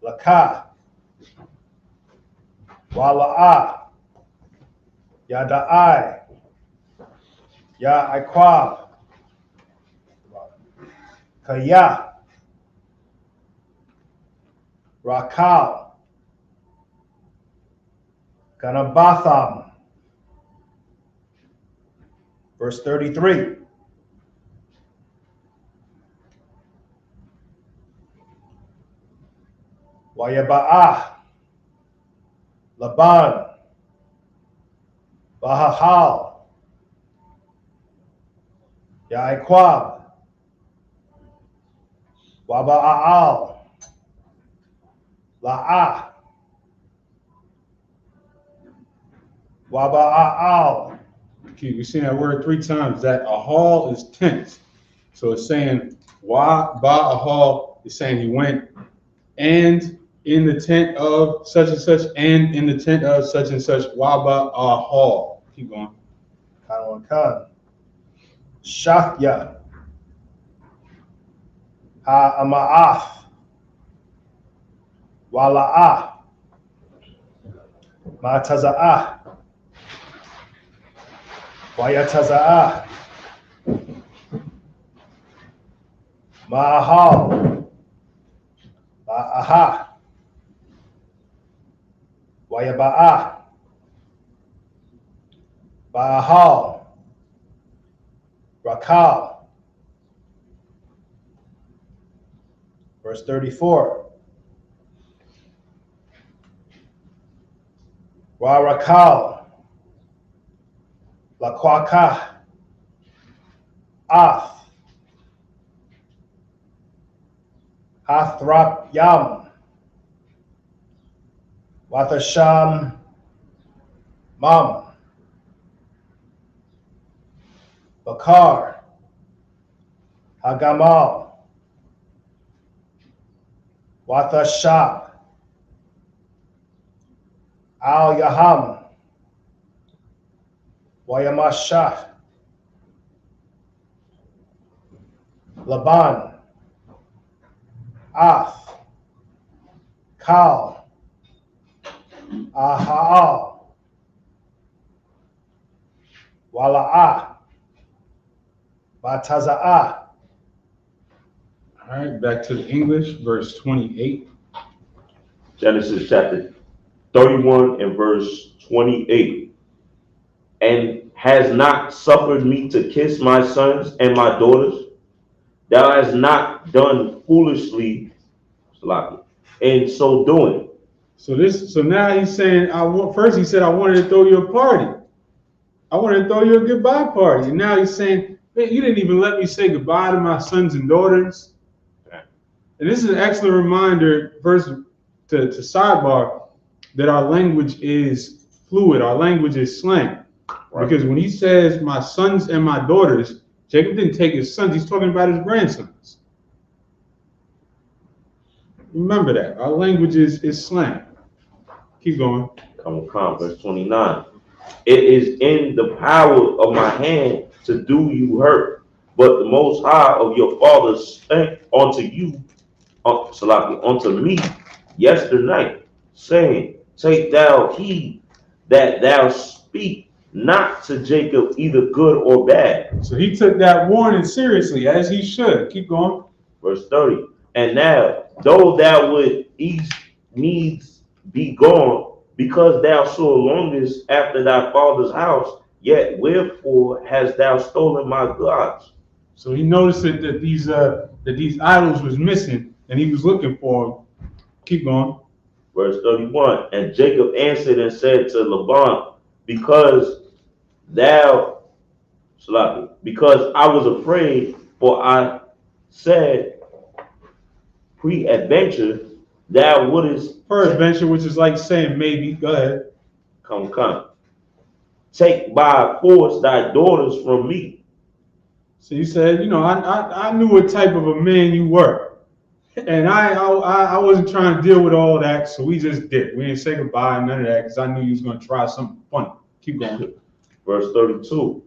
Laka, Wala'ah, Yada'ai, Ya'aquab, Kaya, Rakal, Ganabatham. Verse 33. Wayaba'ah, Laban, Bahahal, Ya'aquab, Waba'al, La'ah, Waba'al. Okay, we seen that word 3 times. That a hall is tent. So it's saying wa ba a hall is saying he went and in the tent of such and such and in the tent of such and such wa ba a hall. Keep going. Kan. Shathya, Ha'ama'af, Wala'ah, Ma'taza'ah, Wayataza'ah, Ma'ahal, Ma'aha, Wayaba'ah, Ba'ahal, Rakal. Verse 34. Warakal, Laquaka, Ath, Hathrap Yam, Wathasham Mam, Bakar, Hagamal, Wathashap, Al Yaham, Wayamashah, Laban, Ath, Kal, Ahaal, Wala'ah, Bataza'ah. All right, back to the English, verse 28. Genesis chapter 31 and verse 28. And has not suffered me to kiss my sons and my daughters. Thou hast not done foolishly, in so doing. So now he's saying, first he said, I wanted to throw you a party. I wanted to throw you a goodbye party. And now he's saying, man, you didn't even let me say goodbye to my sons and daughters. And this is an excellent reminder, first to sidebar, that our language is fluid. Our language is slang. Right. Because when he says my sons and my daughters, Jacob didn't take his sons. He's talking about his grandsons. Remember that. Our language is slang. Keep going. Come, verse 29. It is in the power of my hand to do you hurt, but the Most High of your fathers spake unto you, unto me yesternight, saying, take thou heed that thou speak not to Jacob either good or bad. So he took that warning seriously, as he should. Keep going. Verse 30. And now, though thou would needs be gone, because thou so longest after thy father's house, yet wherefore hast thou stolen my gods? So he noticed that these idols was missing, and he was looking for them. Keep going. Verse 31. And Jacob answered and said to Laban, because I was afraid, for I said pre-adventure, thou wouldest Peradventure, which is like saying maybe. Go ahead. Come. Take by force thy daughters from me. So he said, I knew what type of a man you were. And I wasn't trying to deal with all that, so we just did. We didn't say goodbye, none of that, because I knew you was going to try something funny. Keep going. Verse 32.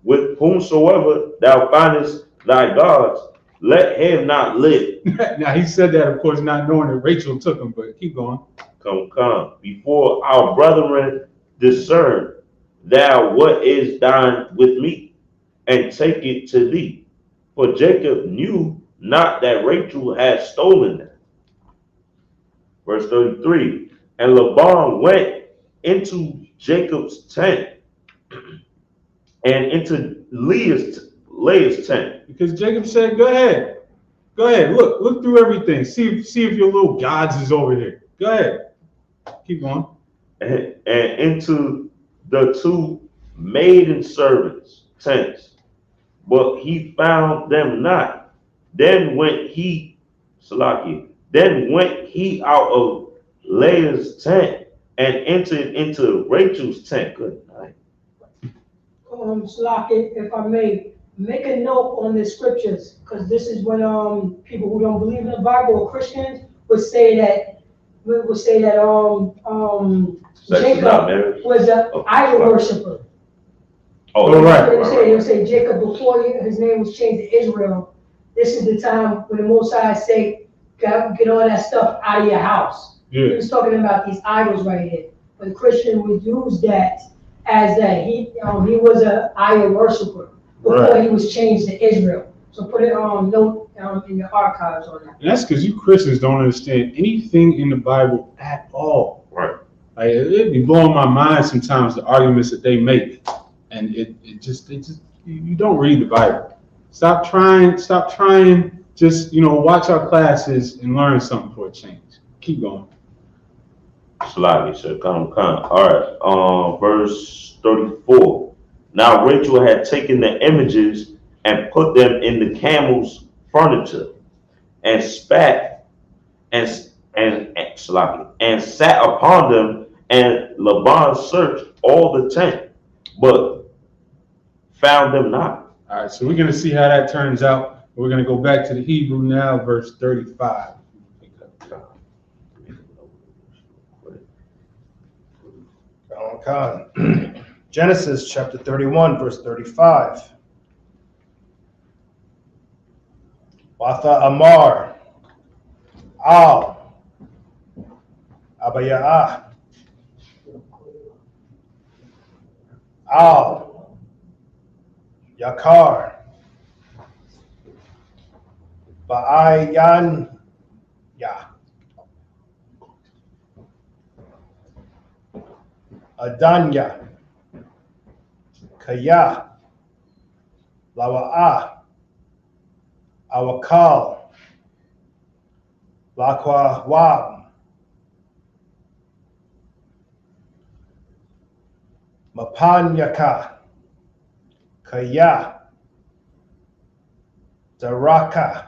With whomsoever thou findest thy gods, let him not live. Now, he said that, of course, not knowing that Rachel took him, but keep going. Come. Before our brethren discern thou what is thine with me, and take it to thee. For Jacob knew not that Rachel had stolen them. Verse 33. And Laban went into Jacob's tent and into Leah's tent. Because Jacob said, go ahead, look through everything. See if your little gods is over here. Go ahead. Keep going. And into the two maiden servants' tents, but he found them not. Then went he out of Leah's tent and entered into Rachel's tent. Good night. Salaki, if I may, make a note on the scriptures, because this is when people who don't believe in the Bible or Christians would say that Jacob was an idol worshiper. Oh, right. They would say Jacob, before his name was changed to Israel, this is the time when the Most High say, get all that stuff out of your house. Yeah. He was talking about these idols right here. But the Christian would use that as that he was an idol worshiper before he was changed to Israel. So put it on note in your archives on that. And that's because you Christians don't understand anything in the Bible at all. Right. Like, it'd be blowing my mind sometimes, the arguments that they make. And it just you don't read the Bible. Stop trying, just watch our classes and learn something for a change. Keep going. Slightly, sir. Come. All right. Verse 34. Now Rachel had taken the images and put them in the camel's furniture, and spat and sat upon them. And Laban searched all the tent, but found them not. All right, so we're going to see how that turns out. We're going to go back to the Hebrew now, verse 35. Genesis chapter 31, verse 35. Watha Amar, Al, Abaya'ah, Al, Yakar, Ba'ayan, Ya, Adanya, Kaya, Lawa'ah, Awakal, Lakwa Wab, Mapanyaka, Kaya, Daraka,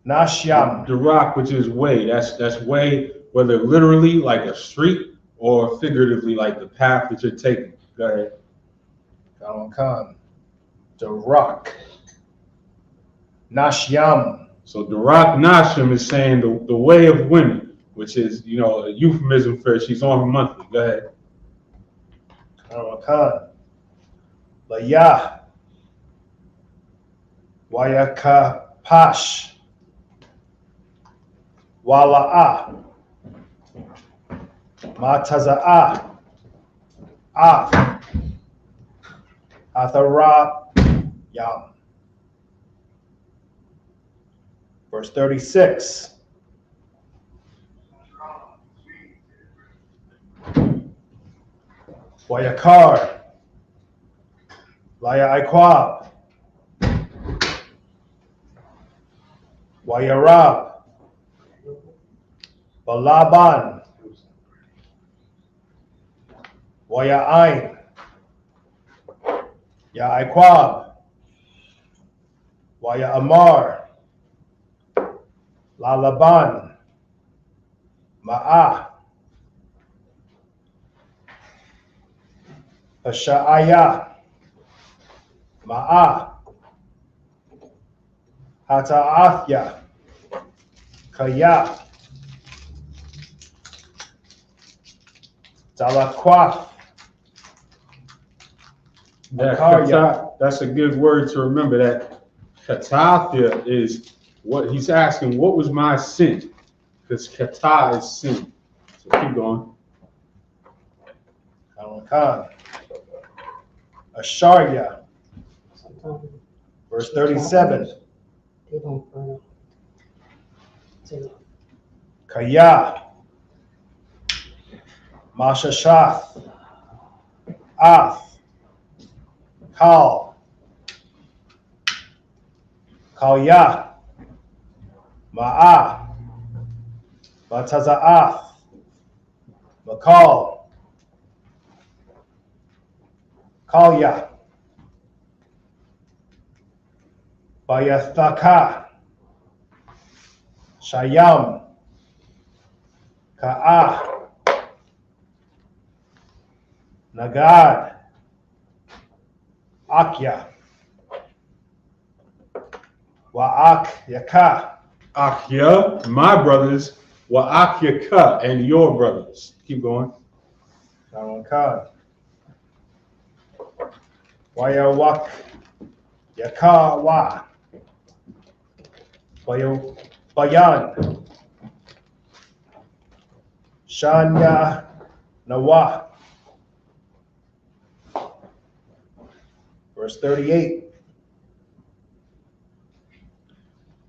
Nashyam. The rock, which is way. That's way, whether literally like a street or figuratively like the path that you're taking. Go ahead. Khan. The rock. Nashyam. So the rock Nashim is saying the way of women, which is, you know, a euphemism for she's on her monthly. Go ahead. Khan. Layah. Wayakapash. Wala'a. Mataza'a. Ah. Atharab. Yam. Verse 36. Wayakar. Laya Iquab. Wayarab. Balaban. Wayaain. Ya Iquab. Waya Amar. Lalaban. Ma'ah. Pasha'aya. Ma'ah. Hata'athya. Kaya. Dalakwaf. That's a good word to remember. That katathia is what he's asking. What was my sin? Because kata is sin. So keep going. Khan. Asharya. Verse 37. They don't burn. Kaya. Mashashath. Ath. Kal. Kalya. Ma'ah. Mataza'ath. Makal. Kalya. Bayathaka. Shayam. Ka'ah. Nagad. Akya. Wa'ak Yaka. Akya, my brothers, wa akyaka, and your brothers. Keep going. Khan. Wayawak Yaka Wa. Bayan. Shanya Nawa. Verse 38.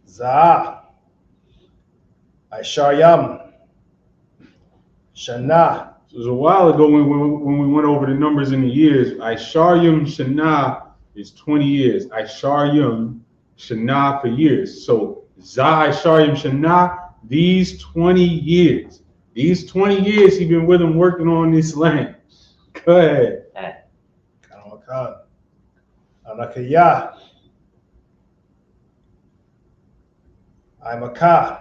Za. Aisharyam. Shana. It was a while ago when we went over the numbers in the years. Aisharyam Shana is 20 years. Aisharyam Shana for years. So Za Aisharyam Shana, these 20 years. These 20 years he's been with him working on this land. Go ahead. Khan. Anakaya. Imaka.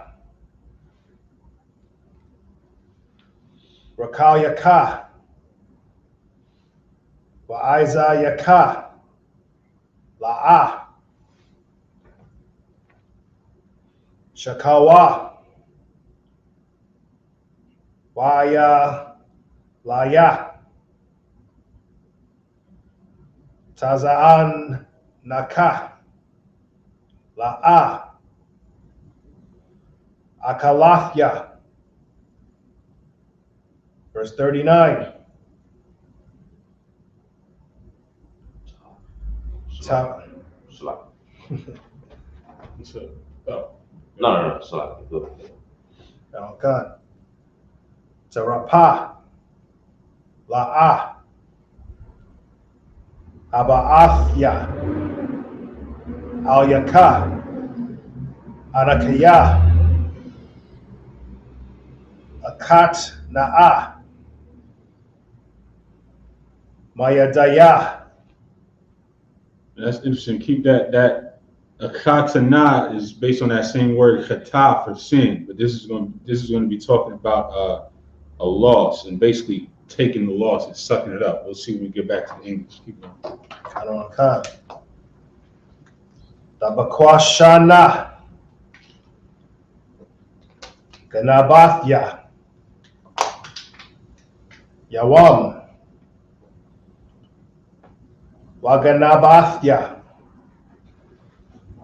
Rakal Yaka. Wa'aiza Yaka. La'ah. Shakawa. Waya Laya. Tazaan Naka. La'ah. Akalathya. Verse 39. Slap. No, slap. Good. God. Tarapa. La'ah. Aba'athya. Al-Yaka. Anakaya. Akat Na'ah. Mayadaya. That's interesting. Keep that A katana is based on that same word kata for sin, but this is going to be talking about a loss and basically taking the loss and sucking it up. We'll see when we get back to the English. Keep going. Kanawakan. Tabakwashana. Ganabathya. Yawam. Waganabathya.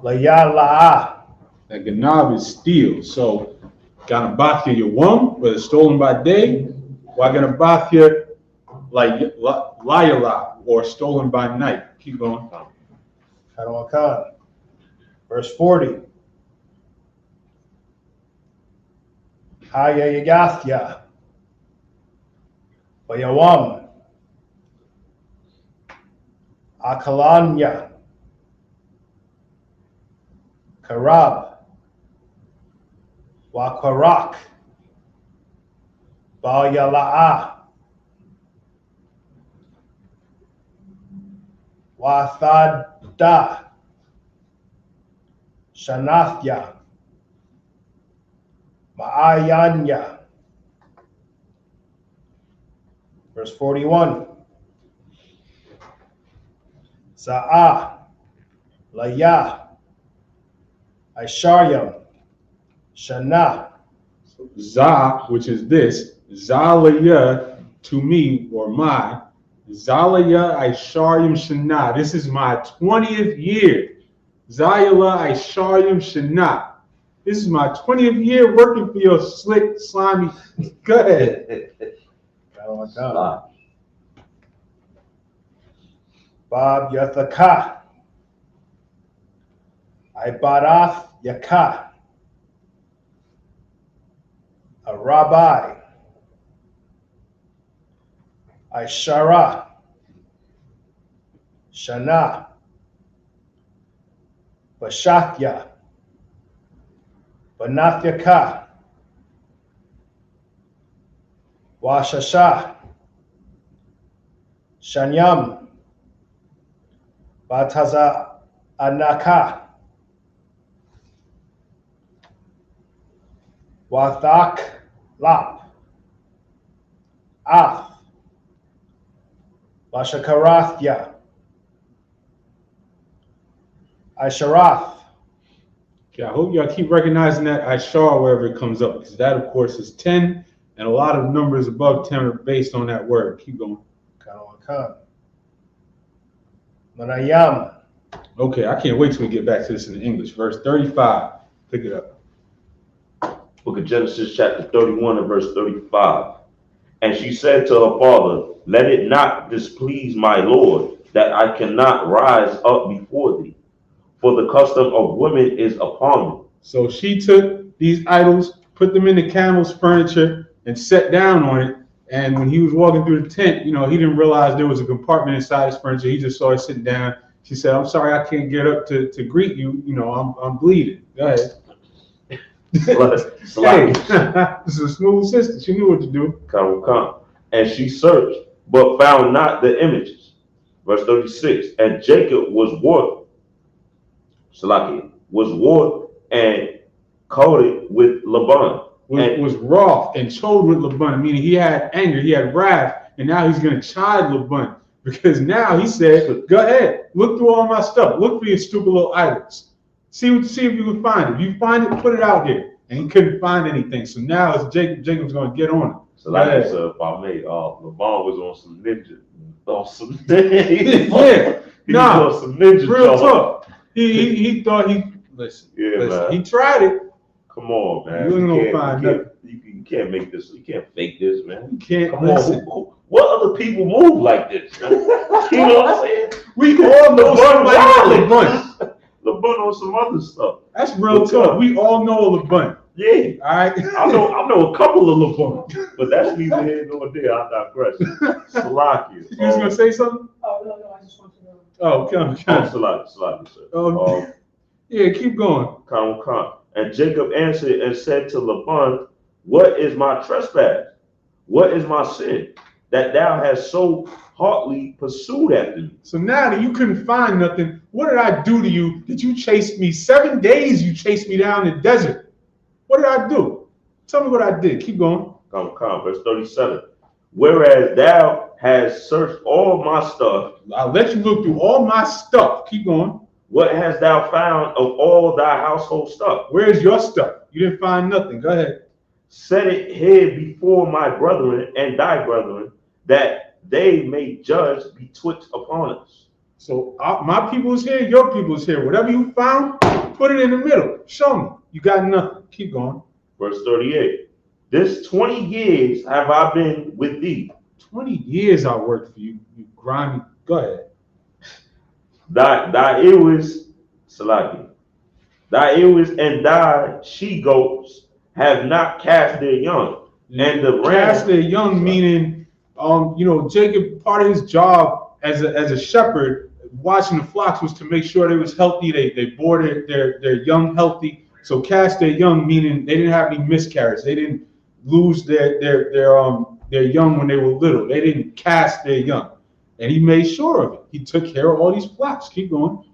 Layala'a. That ganab is steal. So ganabathya yawam, whether stolen by day, waganabathya like layala or stolen by night. Keep going. Kanawakan. Verse 40. Hayayagathya. Bayawam. Akalanya. Karab. Wakwarak. Balyala'a. Wathada. Shanathya. Ma'ayanya. Verse 41. Za'ah. Laya. Aisharyam. Shana. Za, which is this, Zalaya to me or my, Zalaya Aisharyam Shana. This is my 20th year. Zayala Aisharyam Shana. This is my 20th year working for your slick, slimy. Go ahead. Bob Yathaka. Ibarath Yaka. A rabbi. Aishara. Shana. Bashathya. Banathyaka. Washasha. Shanyam. Bataza Anaka. Wathak Lap. Ath. Vashakarathya. Aisharath. Okay, I hope y'all keep recognizing that Aishar wherever it comes up, because that, of course, is 10, and a lot of numbers above 10 are based on that word. Keep going. Kanawakan. Manayam. Okay, I can't wait till we get back to this in English. Verse 35. Pick it up. Book of Genesis chapter 31 and verse 35. And she said to her father, let it not displease my Lord that I cannot rise up before thee, for the custom of women is upon me. So she took these idols, put them in the camel's furniture, and sat down on it. And when he was walking through the tent, he didn't realize there was a compartment inside his furniture. He just saw her sitting down. She said, I'm sorry, I can't get up to greet you. I'm bleeding. Go ahead. Hey, this is a smooth sister. She knew what to do. Come. And she searched, but found not the images. Verse 36. And Jacob was wroth and coated with Laban. Was wroth and chode with Laban, meaning he had anger, he had wrath, and now he's going to chide Laban because now he said, go ahead, look through all my stuff, look for your stupid little idols. See if you can find it. If you find it, put it out here. And he couldn't find anything. So now it's Jacob's going to get on it. So like I said, if I may, Laban was on some ninja. Yeah. On some ninja. Real talk. He thought listen. Man. He tried it. Come on, man. You can't make this. You can't fake this, man. You can't. Come on. What other people move like this? Man? You know what I'm saying? We all know somebody LeBun. LeBun on some other stuff. That's real talk. We all know a LeBun. Yeah. All right. I know a couple of LeBun, but that's neither here nor there. I digress. Salakia. You was gonna say something? Oh, no, I just want to know. Oh, come. Salakia, sir. Yeah, keep going. Come. And Jacob answered and said to Laban, what is my trespass? What is my sin? that thou hast so hotly pursued after me. So now that you couldn't find nothing, what did I do to you? Did you chase me 7 days? You chased me down the desert. What did I do? Tell me what I did. Keep going. Come, verse 37. Whereas thou hast searched all my stuff. I'll let you look through all my stuff. Keep going. What hast thou found of all thy household stuff? Where's your stuff? You didn't find nothing. Go ahead. Set it here before my brethren and thy brethren, that they may judge betwixt upon us. So my people is here, your people is here. Whatever you found, put it in the middle. Show me. You got nothing. Keep going. Verse 38. This 20 years have I been with thee. 20 years I worked for you, you grimy. Go ahead. Thy ewes, Salaki, thy ewes and thy she-goats have not cast their young. And the Cast rams, their young, meaning, Jacob, part of his job as a shepherd, watching the flocks, was to make sure they was healthy. They bore their young healthy. So cast their young, meaning they didn't have any miscarriage. They didn't lose their young when they were little. They didn't cast their young. And he made sure of it. He took care of all these flocks. Keep going.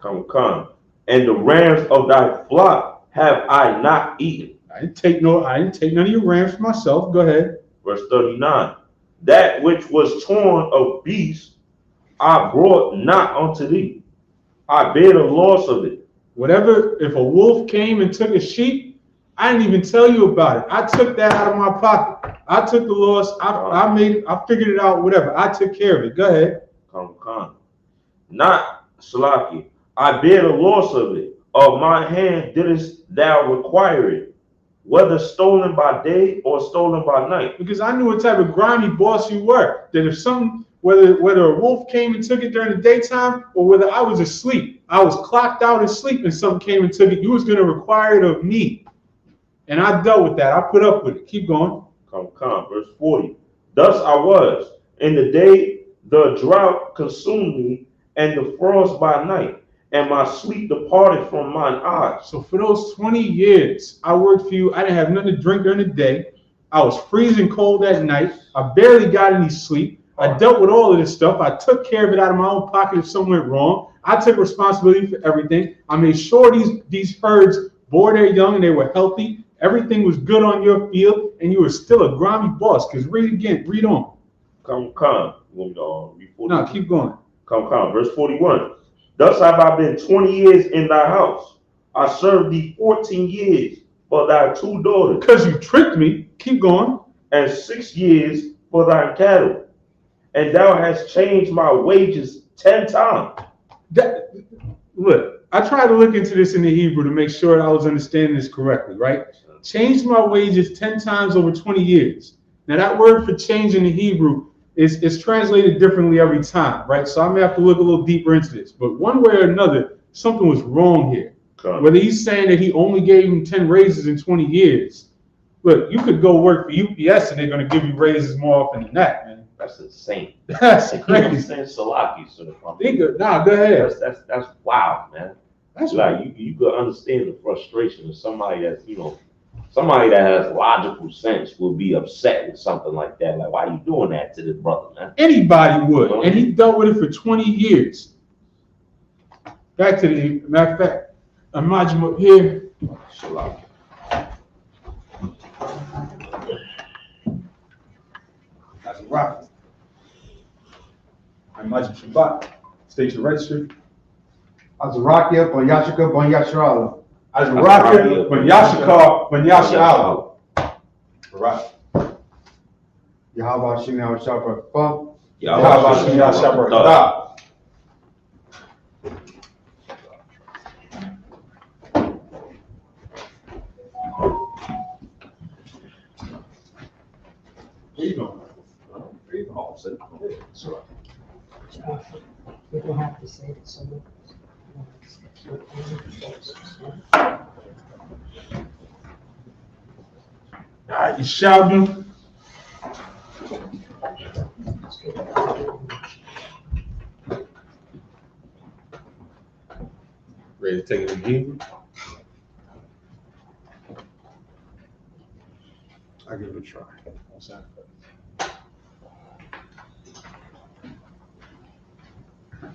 come. And the rams of thy flock have I not eaten. I didn't take none of your rams for myself. Go ahead. Verse 39. That which was torn of beasts I brought not unto thee. I bear the loss of it. Whatever, if a wolf came and took a sheep, I didn't even tell you about it. I took that out of my pocket. I took the loss. I figured it out, whatever. I took care of it. Go ahead. Come. Not, Salaki, I bear the loss of it. Of my hand didst thou require it, whether stolen by day or stolen by night. Because I knew what type of grimy boss you were. That if something, whether a wolf came and took it during the daytime or whether I was asleep, I was clocked out asleep and something came and took it, you was going to require it of me. And I dealt with that. I put up with it. Keep going. Come. Verse 40. Thus I was in the day the drought consumed me, and the frost by night, and my sleep departed from mine eyes. So for those 20 years, I worked for you. I didn't have nothing to drink during the day. I was freezing cold at night. I barely got any sleep. I dealt with all of this stuff. I took care of it out of my own pocket if something went wrong. I took responsibility for everything. I made sure these herds bore their young and they were healthy. Everything was good on your field, and you were still a grimy boss. Because read again. Read on. Come. No, keep going. Come. Verse 41. Thus have I been 20 years in thy house. I served thee 14 years for thy 2 daughters. Because you tricked me. Keep going. And 6 years for thy cattle. And thou hast changed my wages 10 times. Look, I tried to look into this in the Hebrew to make sure I was understanding this correctly, right? Changed my wages 10 times over 20 years. Now that word for change in the Hebrew is translated differently every time, right? So I may have to look a little deeper into this. But one way or another, something was wrong here. Okay. Whether he's saying that he only gave him 10 raises in 20 years. Look, you could go work for UPS and they're going to give you raises more often than that, man. That's insane. That's You know what I'm crazy. saying? Salaki, so Nah, go ahead. that's wild, man. That's Like you could understand the frustration of somebody that's, somebody that has logical sense will be upset with something like that. Like, why are you doing that to this brother, man? Anybody would. And he dealt with it for 20 years. Back to the matter of fact, imagine up here. Shalom. That's a rocket. I imagine Shabbat. Station register. Azarakia, Bonyashika, Bonyasharala. Azarakia, Banyashakar, Banyashala. Right. Yahweh Shimei Shapar Fa. Yahweh Shem Yahshua Barakah. Where you going? Where you going? Sit. So, You don't have to say it so much. all right, you shouting? Ready to take it in Hebrew? I give it a try. What's that?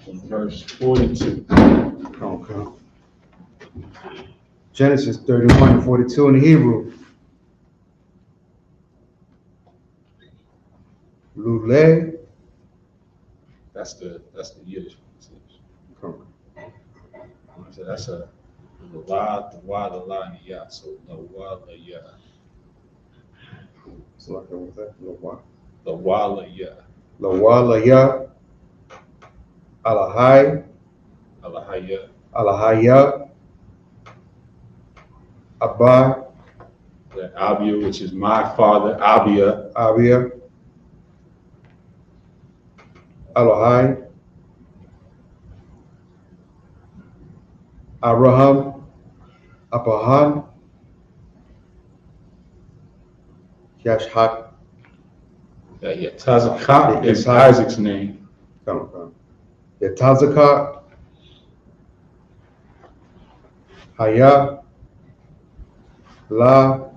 from verse 42. Okay. Genesis 31 and 42 in the Hebrew. Lule. That's the Yiddish pronunciation. Okay. So that's a la, the wa, the la, and the ya. So the wa, the ya. So like what's that? Lawa. The wa, the ya. Lawalaya. Alahai. Alahaya. Alahaya. Abba. The Abia, which is my father, Abia. Abia. Elohai. Abraham. Apahan. Yashhak. Yeah, Tazakah is Isaac's name. Come. Yatazaka. Haya. La.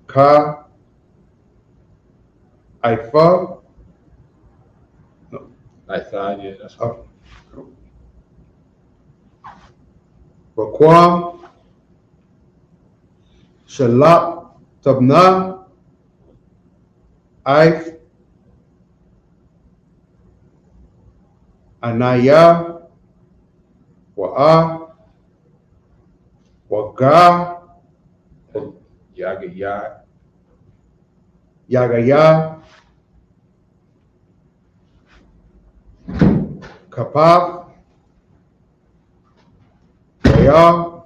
Ka. Ifa. I thought, yeah, that's right. Raquam. Shalak. Tabna. If. Anaya. Wa'a. Waga. Yaga, Yagaya. Kapaf. Waya.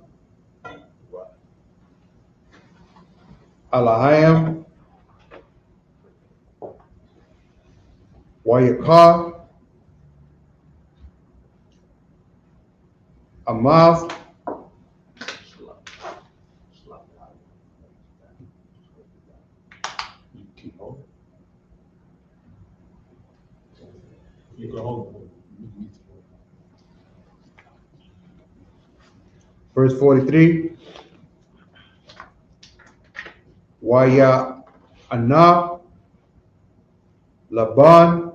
Alahayam. Wayakar. Amath. You keep holding. You can hold it. Verse 43. Waya Ana. Laban.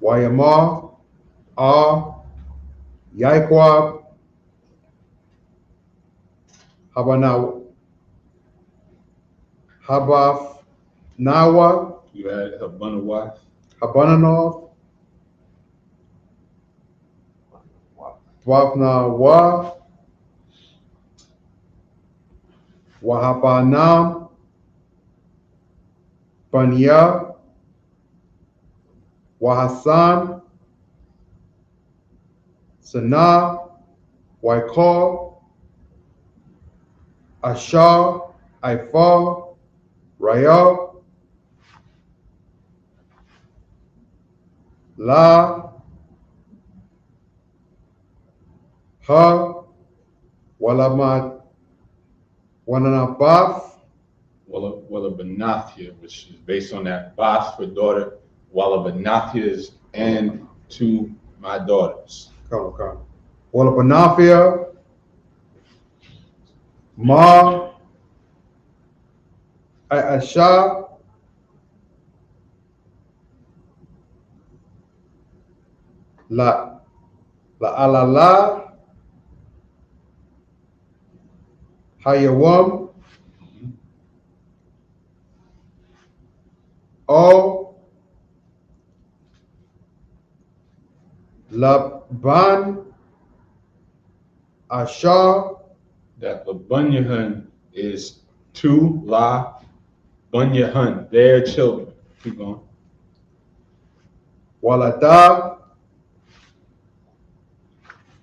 Wayamar. Yaikwab. Habana. Habaf. Nawa. You had a bunch of wife. Habananoth. Wafna Wa. Wahabanam. Banya. Wahasan. Sana. Waikor. Ashar. Ifar. Raya. La. Ha. Walamat. Wananabath. Walla Benathia, which is based on that Bath for daughter. Walla Benathia is and to my daughters. Come. Walapanafia. Ma. Asha. La Alala. Hayawam. O. Laban. Ashar. That Labunyahan is to La Bunyahan, their children. Keep going. Walada.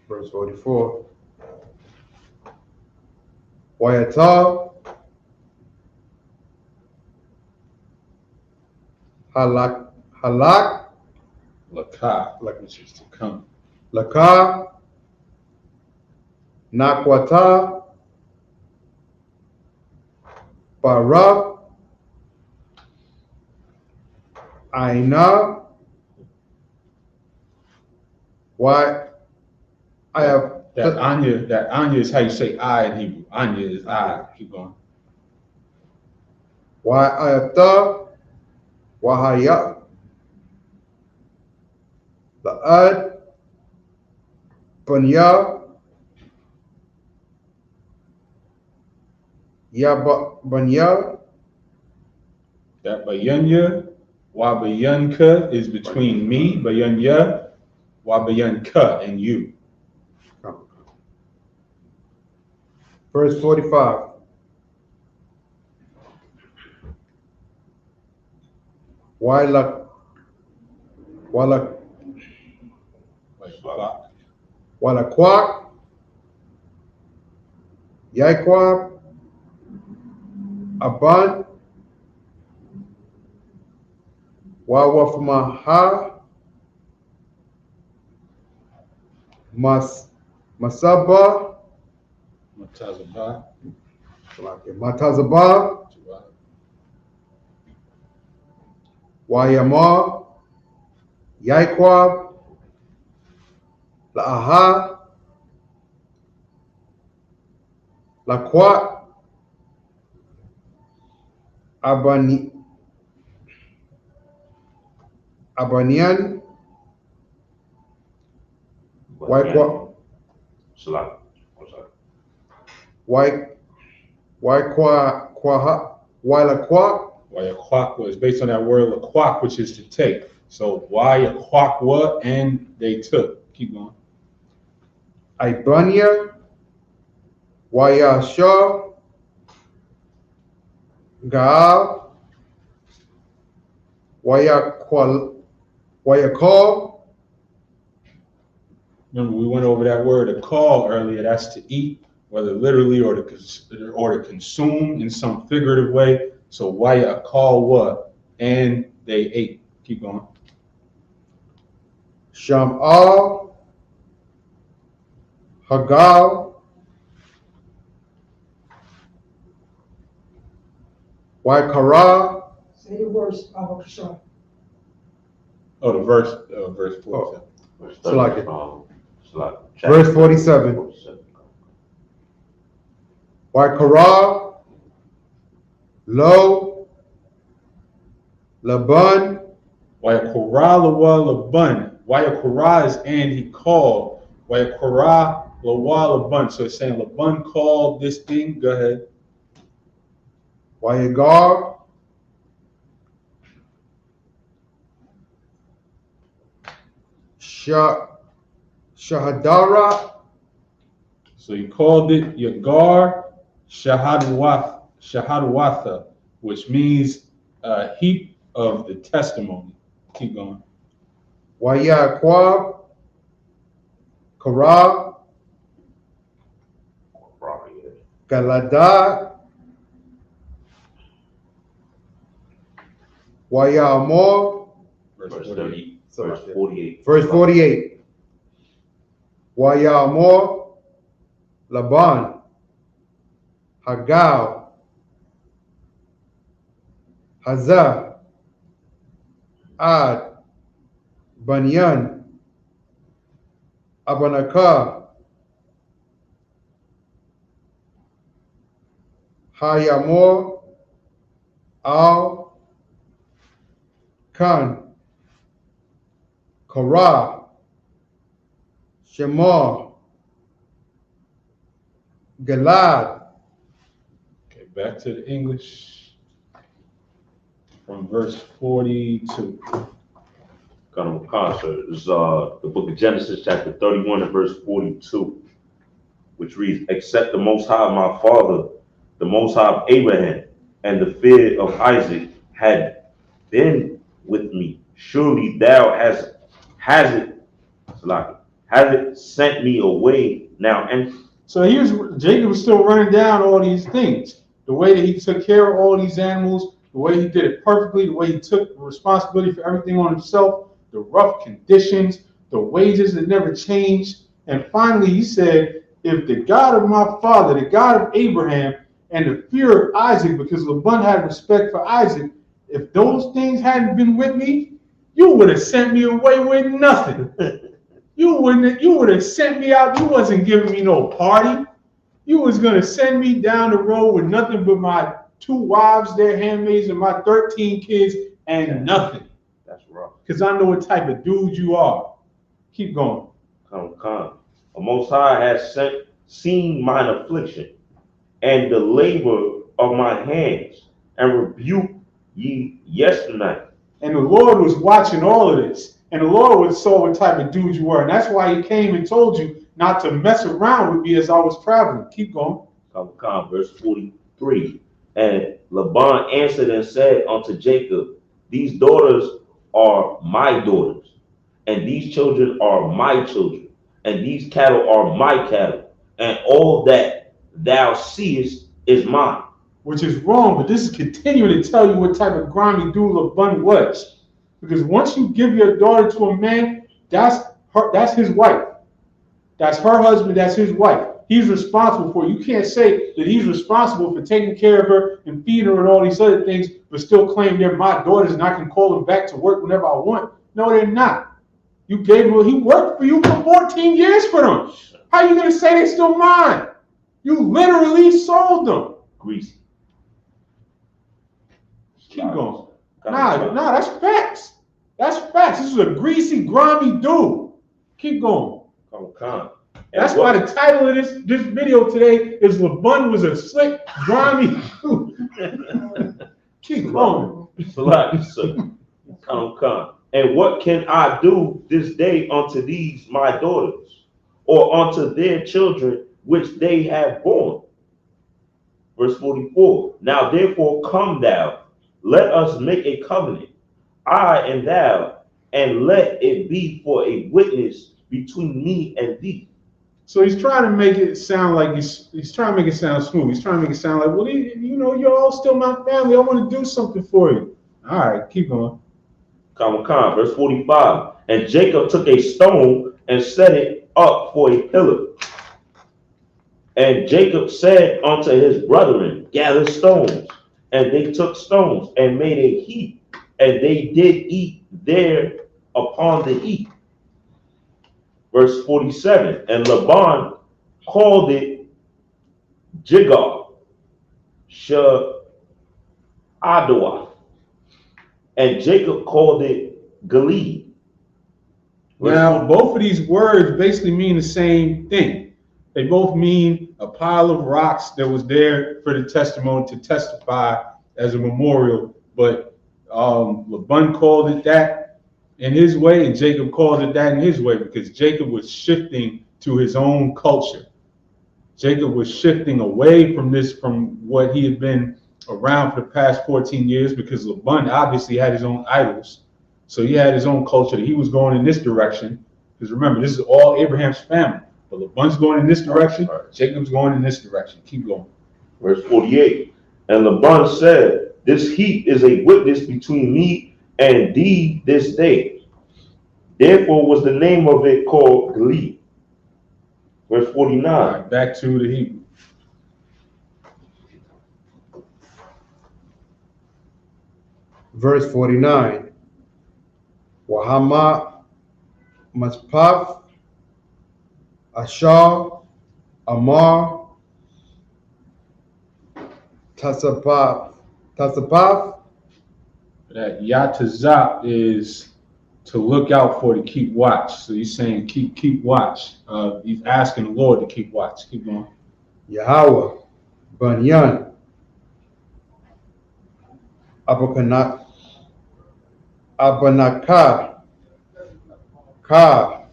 Verse 44. Wayata. Halak. Lakah, like which is to come. Laka. Nakwata. Barak. Aina. Why? I have That Anya is how you say I in Hebrew. Anya is I. Keep going. why I have ta. Wahaya. La'ad, Banya, Banya, That Bayanya, Wabayanka is between me, Bayanya, Wabayanka, and you. Verse 45. Wala Kwak, Yaikwab, Aban, Wawafmaha, Masaba, Matazaba, Wayama, Yaikwab, La'aha, Laquat, Abanian, Waikwa, Wailaquak, Wayakwak was based on that word laquak, which is to take. So Wayakwak what? And they took. Keep going. Ibania, Wayasha, Gaal, Wayakol, Remember, we went over that word to call earlier. That's to eat, whether literally or to consume in some figurative way. So Waya call what? And they ate. Keep going. Sham'al, Hagal, Waikara, Say the words, Baba Kishore. Oh, the verse 47. Verse 47. Waikara, Lo, Laban, Wayakora lawa laban. Wayakora is and he called. Wayakora lawa laban. So it's saying Laban called this thing. Go ahead. Wayagar, Shahadara, So he called it Yagar Shahadwatha, which means a heap of the testimony. Keep going. Wayaquab, Kara, Galada, Wayamor, Verse 30, verse 48. verse 48. Wayamor, Laban, Hagal, Hazah, Ad, Banyan, Abanakar, Hayamor, Al, Khan, Korah, Shemar, Galad. Okay, back to the English from verse 42. So it's the book of Genesis, chapter 31 and verse 42, which reads, "Except the Most High, my father, the Most High of Abraham, and the fear of Isaac had been with me. Surely thou hast sent me away now." And So Jacob was still running down all these things. The way that he took care of all these animals, the way he did it perfectly, the way he took responsibility for everything on himself, the rough conditions, the wages that never changed. And finally he said, if the God of my father, the God of Abraham, and the fear of Isaac, because Laban had respect for Isaac, if those things hadn't been with me, you would have sent me away with nothing. You would have sent me out. You wasn't giving me no party. You was gonna send me down the road with nothing but my 2 wives, their handmaids, and my 13 kids, and nothing. that's rough. Because I know what type of dude you are. Keep going. Come. The Most High has seen mine affliction and the labor of my hands, and rebuke ye yesternight. And the Lord was watching all of this. And the Lord saw what type of dude you were. And that's why he came and told you not to mess around with me as I was traveling. Keep going. Come, verse 43. And Laban answered and said unto Jacob, these daughters are my daughters, and these children are my children, and these cattle are my cattle, and all that thou seest is mine. Which is wrong, but this is continuing to tell you what type of grimy dude Laban was. Because once you give your daughter to a man, that's his wife. That's her husband, that's his wife. He's responsible for it. You can't say that he's responsible for taking care of her and feeding her and all these other things, but still claim they're my daughters and I can call them back to work whenever I want. No, they're not. You gave him, he worked for you for 14 years for them. How are you going to say they're still mine? You literally sold them. Greasy. Keep going. Nah, that's facts. That's facts. This is a greasy, grimy dude. Keep going. Come. That's why the title of this video today is Laban was a slick, grimy dude. Keep going. Come. And what can I do this day unto these my daughters, or unto their children which they have borne? Verse 44. Now therefore come thou, let us make a covenant, I and thou, and let it be for a witness between me and thee. So he's trying to make it sound like he's trying to make it sound smooth. He's trying to make it sound like, well, you're all still my family. I want to do something for you. All right, keep going. Come. Verse 45. And Jacob took a stone and set it up for a pillar. And Jacob said unto his brethren, gather stones. And they took stones and made a heap, and they did eat there upon the heap. Verse 47. And Laban called it Jigar Sha'adawa, and Jacob called it Gilead. Now, both of these words basically mean the same thing. They both mean a pile of rocks that was there for the testimony to testify as a memorial. But Laban called it that in his way, and Jacob called it that in his way, because Jacob was shifting to his own culture. Jacob was shifting away from what he had been around for the past 14 years, because Laban obviously had his own idols. So he had his own culture. He was going in this direction. Because remember, this is all Abraham's family. But Laban's going in this direction. Jacob's going in this direction. Keep going. Verse 48. And Laban said, this heap is a witness between me and thee this day. Therefore was the name of it called Gilead. Verse 49. All right, back to the Hebrew. Verse 49. Wahama Maspaf Ashar Amar Tasapaf. That Yatazap is to look out for, to keep watch. So he's saying keep watch. He's asking the Lord to keep watch. Keep going. Yahweh Banyan Abanakar Ka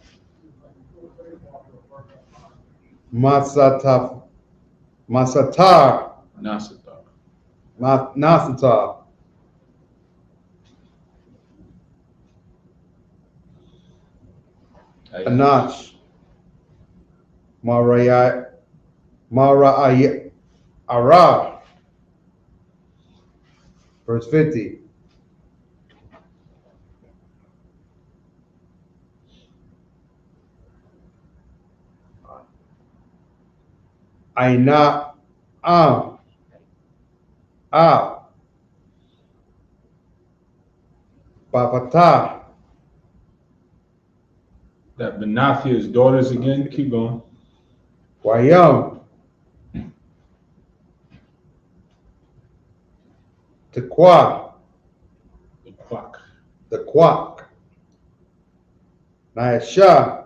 Masatar Nasatar Anach Maraya Ara. Verse 50. Aina Bapata. That Benathia's daughters again. Keep going. Wayam Tequah. The quack. The Quack. Naisha.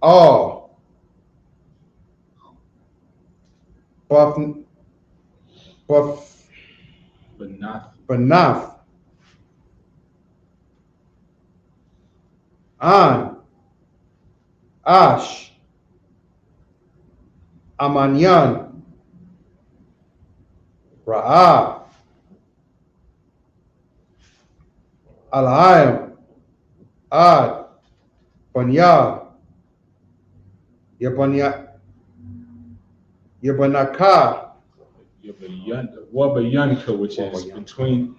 All. Buff. But not Banaf. An. Ash. Amanyan. Ra'ah. Alhayim. Ad. Banya. Yabanaka. Wabayanka, which is between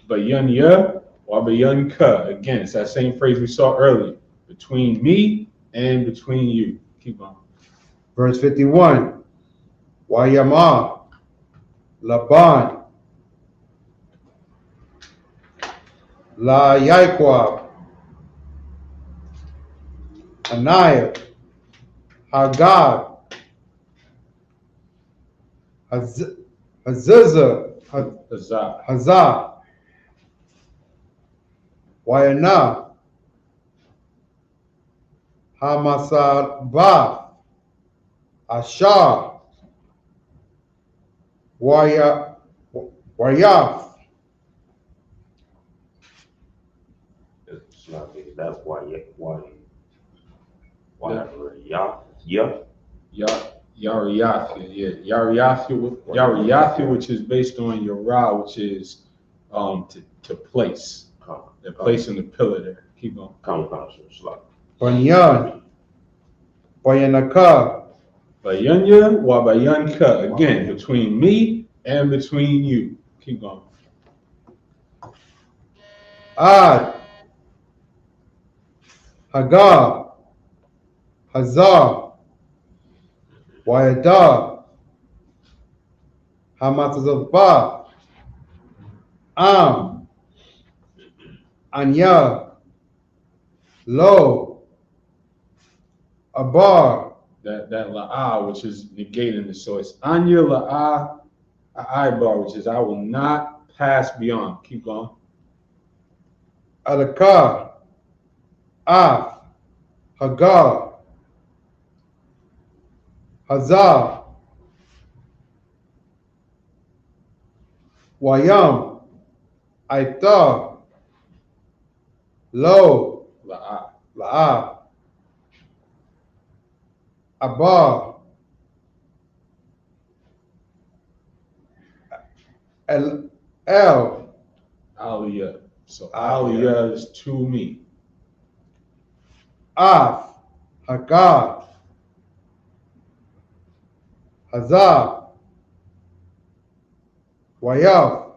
Bayanya Wabayanka. Again, it's that same phrase we saw earlier. Between me and between you. Keep on. Verse 51. Wayama. Laban. La Yaiqua. Anaya. Hagad. Hazizah. Azah. Hazah. Wayana. Hamasabah. Ashar. Wayaf. It's not me. That's why yeah. Yariyathia, Yariyathia, which is based on Yara, which is to place. They're placing the pillar there. Keep on. Come, slow. Banyan. Bayanaka. Bayanya wa Bayanka. Again, between me and between you. Keep going. Ad. Hagar. Hazar. Wayada. Hamatazavah. Am. Anya. Lo. Abar. That la'ah, which is negating it. So it's anya la'ah bar, which is I will not pass beyond. Keep going. Alakar. Af. Hagar. Hazar. Wayam. Aita. Lo. La'ah. La'ah. Abar. El. Aliyah. So Aliyah is to me. Af. Hagar. Hazar. Wayaf.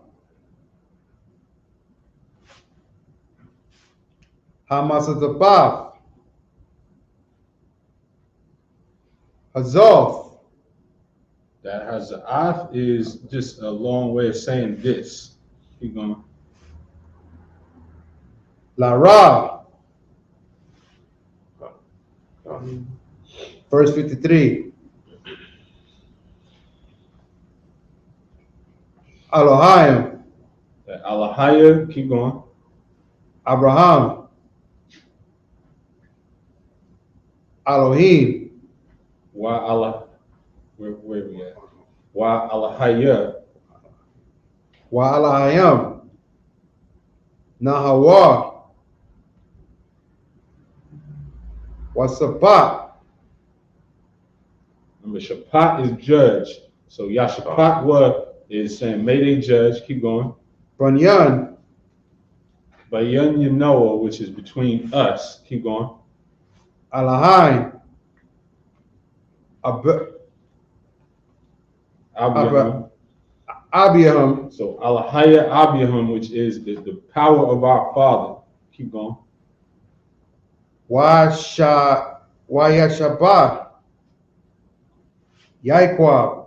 Hamasatapaf. Hazof. That hazaf is just a long way of saying this. Keep going. Lara. Verse 53. Elohim. That Alahaya, keep going. Abraham. Elohim. Wa Allah, where we at? Wa Alahaya, Wa Elohim. Nahawa. Wa Sabat. remember Shapat is judge. So Yashapat wa is saying may they judge, keep going. Banyan. Bayan Yanoah, which is between us, keep going. Alahai. Abiyaham. So Alahaya Abiyaham, which is the power of our Father. Keep going. Wayashabah. Yaiqua.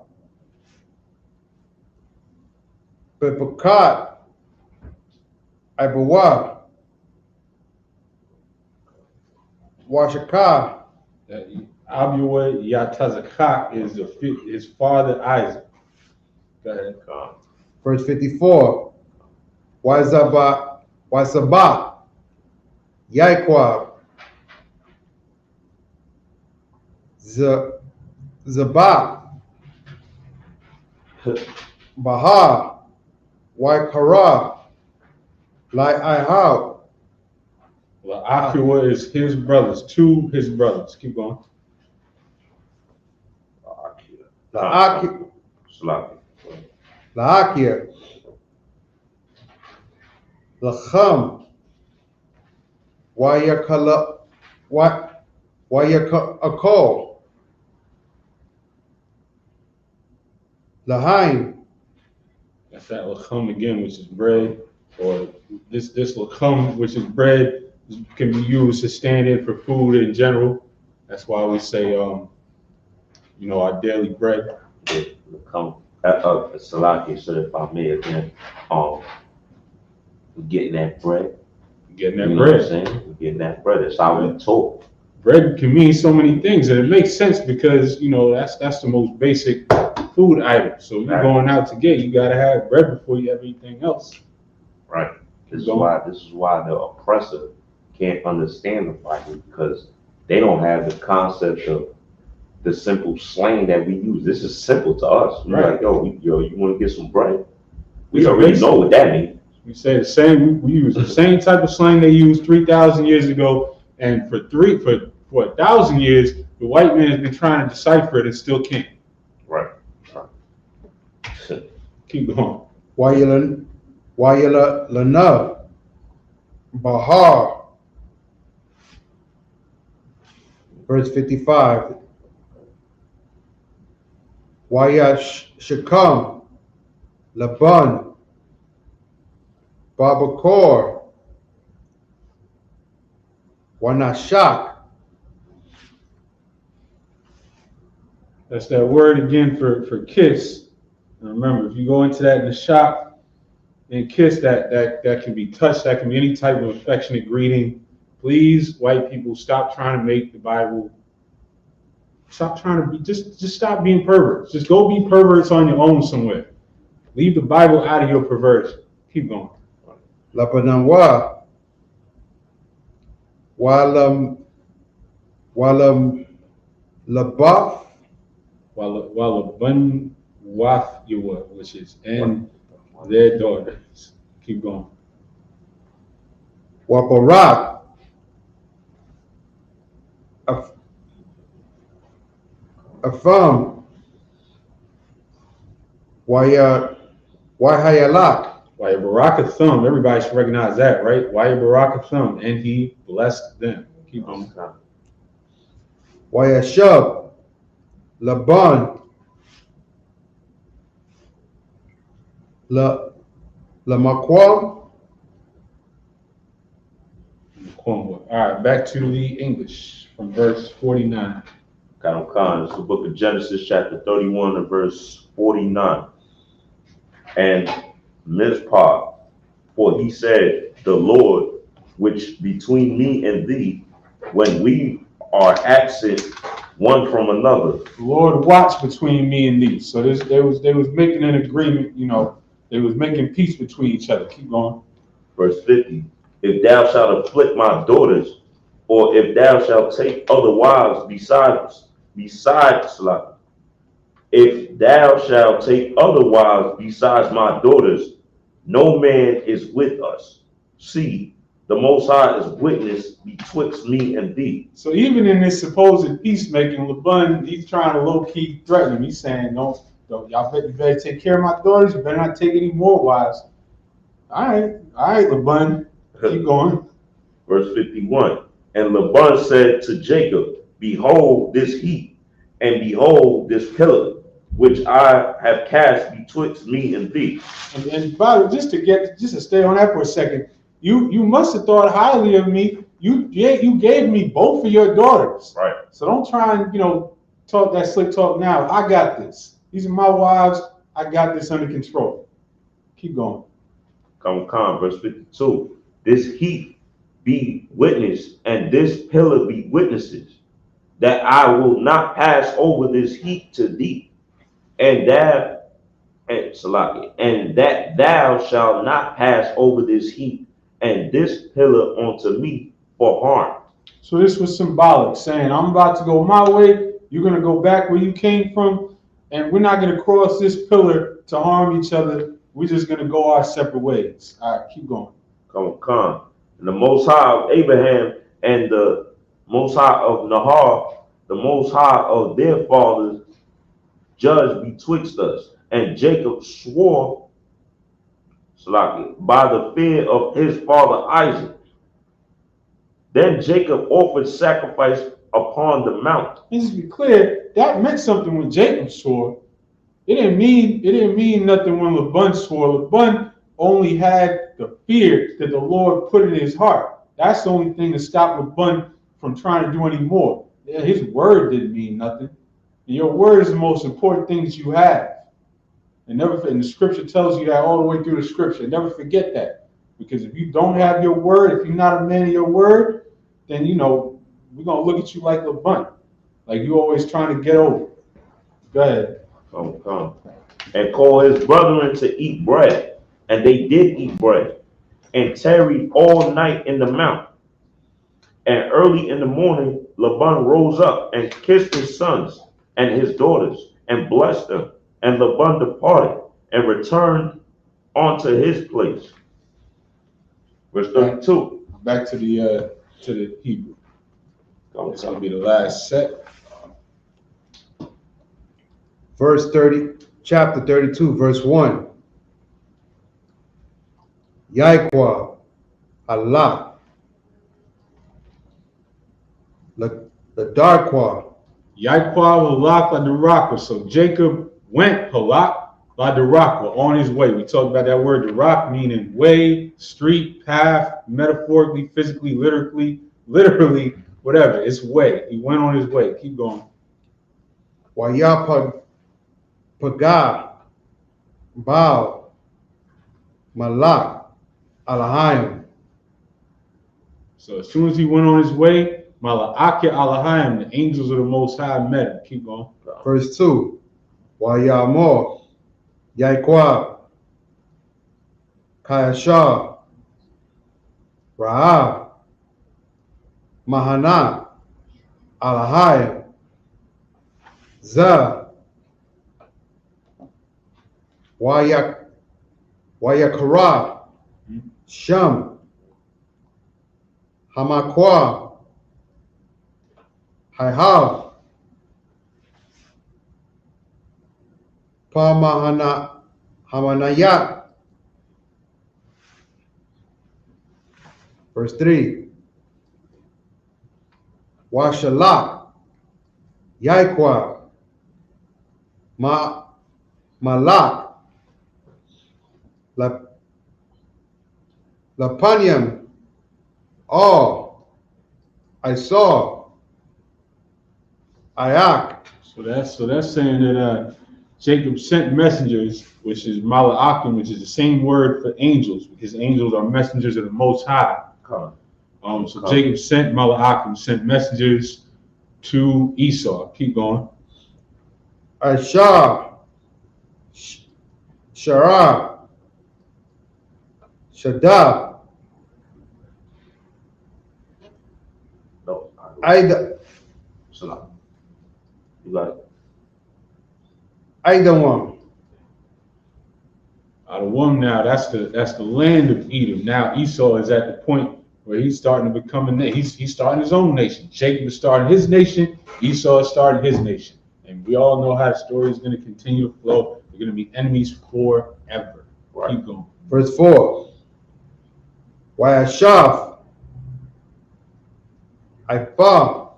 Bepakat. Ibawa. Washaka. Abiwa Yatazakak is his father Isaac. Go ahead. Verse 54. Waisabat. Yaiqua, Zabak, Baha, Waikara, Lai Ihao, Akua is his brothers, to his brothers. Keep going. Laakia, Sloppy. Laakia, Lacham, Wayakala, Wayakakol, Lahaim, That's that lachum again, which is bread, or this lachum, which is bread, can be used to stand in for food in general. That's why we say, our daily bread. Salaki, so if I may again, we're getting that bread. Getting You that know what I'm bread. saying? We're getting that bread. That's how we talk. Bread can mean so many things, and it makes sense because that's the most basic food item. So you're Right. going out to get, you gotta have bread before you have anything else. Right. This is why the oppressor can't understand the Bible, because they don't have the concept of the simple slang that we use. This is simple to us. We're Right. like, you want to get some bread? We It's already basic. know what that means. We say the same. We use the same type of slang they used 3,000 years ago, and for 1,000 years, the white man has been trying to decipher it and still can't. Right. Keep going. Wayala Lana, Bahar, verse 55. Wayash Shakam, Laban, Babakor, Wanashak, That's that word again for kiss. And remember, if you go into that in the shop and kiss, that can be touched. That can be any type of affectionate greeting. Please, white people, stop trying to make the Bible. Stop trying to be. Just stop being perverts. Just go be perverts on your own somewhere. Leave the Bible out of your perversion. Keep going. Lapananwa, Walam Labaf, While a bun wath Yua, which is and their daughters. Keep going. Wabarak, Afam, Wahayalak, Why Baraka Thumb, everybody should recognize that, right? Why Baraka Thumb, and he blessed them. Keep going. Wayashub, Laban, Lamaquam, All right, back to the English from verse 49. Khan Khan. It's the book of Genesis, chapter 31, and verse 49. And Mizpah, for he said, the Lord, which between me and thee, when we are absent one from another. The Lord watched between me and thee. So they was making an agreement, they was making peace between each other. Keep going. Verse 50. If thou shalt afflict my daughters, or if thou shalt take other wives besides Salah, if thou shalt take other wives besides my daughters, no man is with us. See, the Most High is witness betwixt me and thee. So even in this supposed peacemaking, Laban, he's trying to low-key threaten him. He's saying, don't y'all better take care of my daughters. You better not take any more wives. All right, Laban. Keep going. Verse 51. And Laban said to Jacob, behold this heap, and behold this pillar, which I have cast betwixt me and thee. And by just to stay on that for a second, you must have thought highly of me. You gave me both of your daughters. Right. So don't try and talk that slick talk now. I got this. These are my wives. I got this under control. Keep going. Come, verse 52. This heap be witness, and this pillar be witnesses, that I will not pass over this heap to thee, and that thou shalt not pass over this heap and this pillar unto me or harm. So this was symbolic, saying, I'm about to go my way, you're going to go back where you came from, and we're not going to cross this pillar to harm each other. We're just going to go our separate ways. All right, keep going. Come. And the Most High of Abraham and the Most High of Nahor, the Most High of their fathers, judged betwixt us. And Jacob swore by the fear of his father Isaac. Then Jacob offered sacrifice upon the mount. And just to be clear, that meant something when Jacob swore. It didn't mean nothing when Laban swore. Laban only had the fear that the Lord put in his heart. That's the only thing that stopped Laban from trying to do any more. His word didn't mean nothing. And your word is the most important thing that you have. And the scripture tells you that all the way through the scripture. Never forget that. Because if you don't have your word, if you're not a man of your word, then we're gonna look at you like Laban. Like you always trying to get over. Go ahead. Come. And call his brethren to eat bread. And they did eat bread, and tarried all night in the mount. And early in the morning, Laban rose up and kissed his sons and his daughters, and blessed them. And Laban departed and returned unto his place. Verse 32. Back to the Hebrew. It's gonna be the last set. Verse 30, chapter 32, verse 1. Yaquah, Allah, the Darquah. Yaquah halak ladaraka. So Jacob went halak ladaraka, on his way. We talked about that word darak, meaning way, street, path, metaphorically, physically, literally, whatever. It's way. He went on his way. Keep going. Wayapag Pagah, Baal, Malak, Alahayim. So as soon as he went on his way, Mala'akya Alahayim, the angels of the Most High, met him. Keep going. Verse 2. Wayamor, Yaquah, Kayashah, Rahab, Mahana, Alahayim, Zah, Wayakara, Sham, Hamakwa, Hahav, Hamanayat. Verse 3. Washalak, Yaquah, Malak, Lapanium, all I saw, Ayak. So that's saying that Jacob sent messengers, which is mala'akim, which is the same word for angels, because angels are messengers of the Most High. Jacob sent mala'akim, sent messengers to Esau. Keep going. Ashah, Shara, Shadab, No. Aida, Salam. You got it. Aidawam. Out of one now, that's the land of Edom. Now Esau is at the point where he's starting to become he's starting his own nation. Jacob is starting his nation. Esau is starting his nation. And we all know how the story is going to continue to flow. They're going to be enemies forever. Right. Keep going. Verse 4. Wayashaf, Ifa,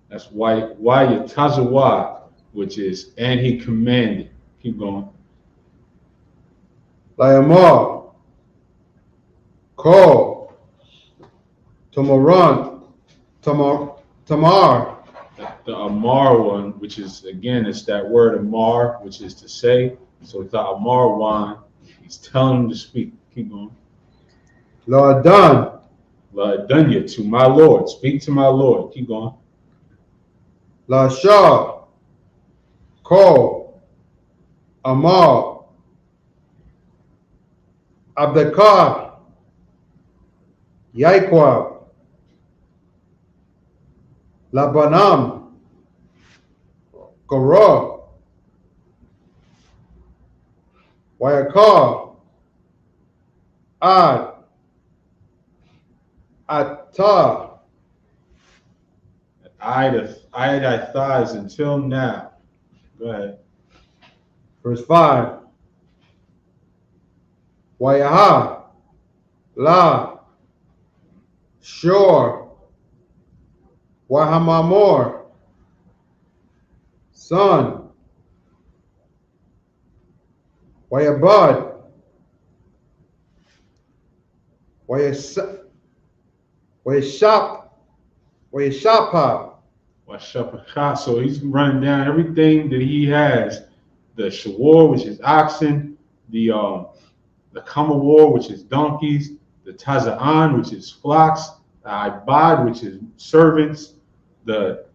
That's why Yatazawa, which is, and he commanded. Keep going. Layamar, Ko, Tamaran, Tamar, The Amar one, which is, again, it's that word Amar, which is to say. So the Amar one, he's telling him to speak. Keep going. La'adan, Dunya, to my Lord. Speak to my Lord. Keep going. La'ashah, Ko, Amar, Abdakar, Yaikwab, Labanam, Korah, Wayakar, Ad, Atah. I thy thighs until now. Go ahead. Verse 5. Wayaha, La, Shor, Wahamamor, Son, Wayabad, Wayashap, Wayashapa. So he's running down everything that he has. The Shawar, which is oxen, the Kamawar, which is donkeys, the Taza'an, which is flocks, the Ibad, which is servants, the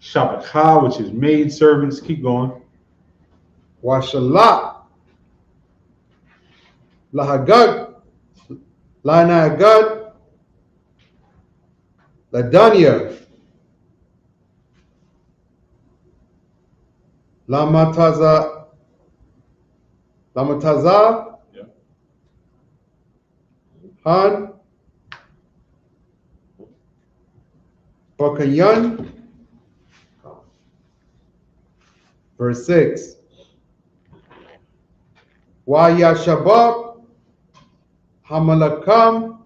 Shabakah, which is maid servants. Keep going. Washalat, Lahagad, Lanagad, Ladanya, Lamataza, Yeah. Han, Bakayan. Verse 6. Wayashabab, Hamalakam,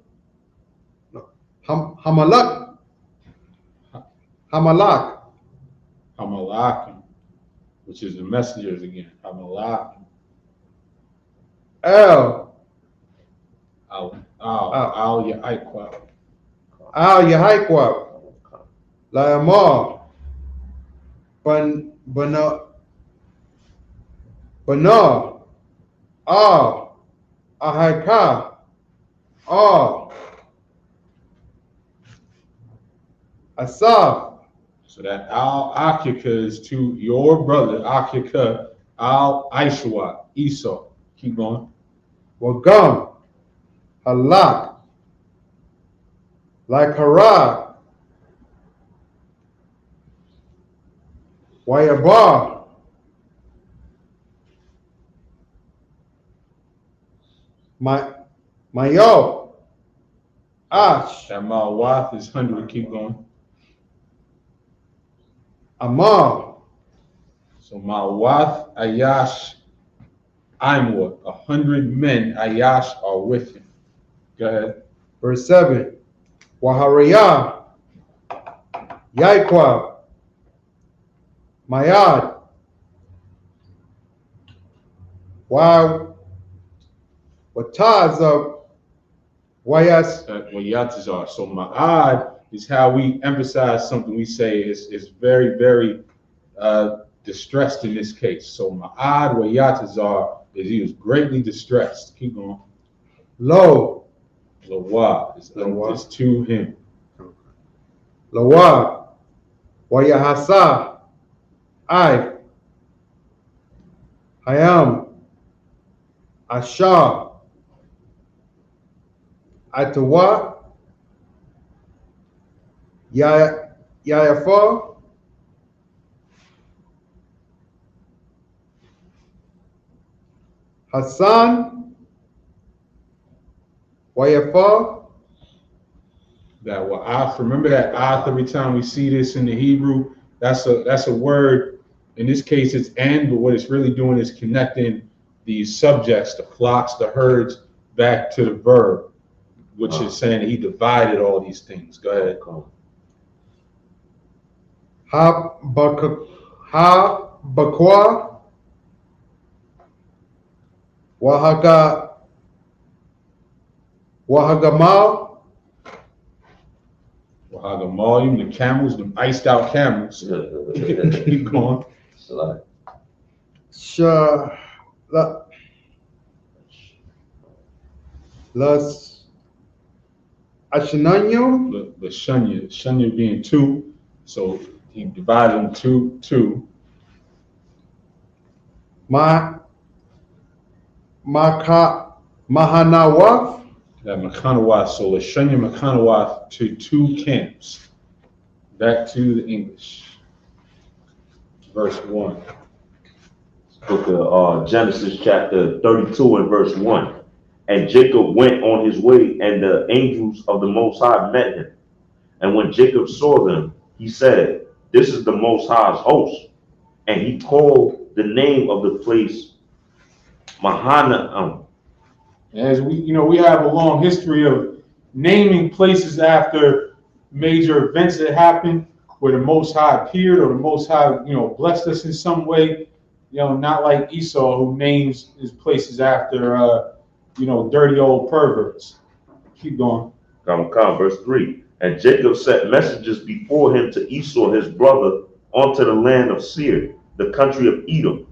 Hamalak, Hamalak, Hamalakim, which is the messengers again. Hamalakim. El, Al Yaikwab. Al Yahaikwab, Layamar, Bana, Al, Ahaka, Al, Asaf. So that Al Akika is to your brother, Akika, Al Aishwa, Esau. Keep going. Wagam, Halak, like Hara, Wayabar, Mayo, Ash, That Malwath is 100. Keep going. Amar, So Malwath, Ayash, Imwa, 100 men, Ayash, are with him. Go ahead. verse 7. Wahariyah, Yaikwab, Mayad, Wataz, Wayas, Wayatazar. So Ma'ad is how we emphasize something we say is very, very distressed in this case. So Ma'ad Wayatazar is he was greatly distressed. Keep going. Lo, Lawa is to him. Lawa, Wayahasa, I am, Ashar, Atawa, Yayafa, Hassan, Wayafa. That wa'af. Remember that ath every time we see this in the Hebrew. That's a word. In this case, it's and, but what it's really doing is connecting these subjects, the flocks, the herds, back to the verb, which is saying that he divided all these things. Go ahead. Bakwa, Wahagamal, Wahagamayim, the camels, the iced out camels. Keep going. Las Ashinanyo, The Shunya being two, so he divided them two. Mahanawaf, That Mekanawath, so Lashanya Mekanawath to 2 camps. Back to the English. Verse 1. Book of Genesis chapter 32 and verse 1. And Jacob went on his way, and the angels of the Most High met him. And when Jacob saw them, he said, "This is the Most High's host." And he called the name of the place Mahanaim. As we have a long history of naming places after major events that happened, where the Most High appeared or the Most High, blessed us in some way. Not like Esau, who names his places after, dirty old perverts. Keep going. Come, verse 3. And Jacob sent messengers before him to Esau his brother unto the land of Seir, the country of Edom,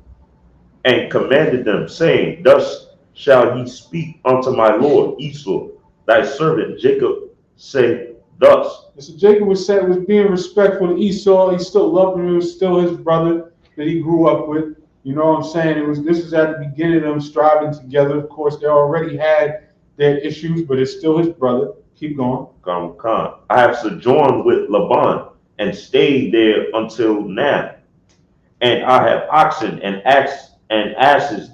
and commanded them, saying, "Thus shall ye speak unto my lord Esau, thy servant Jacob say thus." And so Jacob was being respectful to Esau. He still loved him. He was still his brother that he grew up with. You know what I'm saying? This was at the beginning of them striving together. Of course, they already had their issues, but it's still his brother. Keep going. Come. I have sojourned with Laban and stayed there until now. And I have oxen and asses,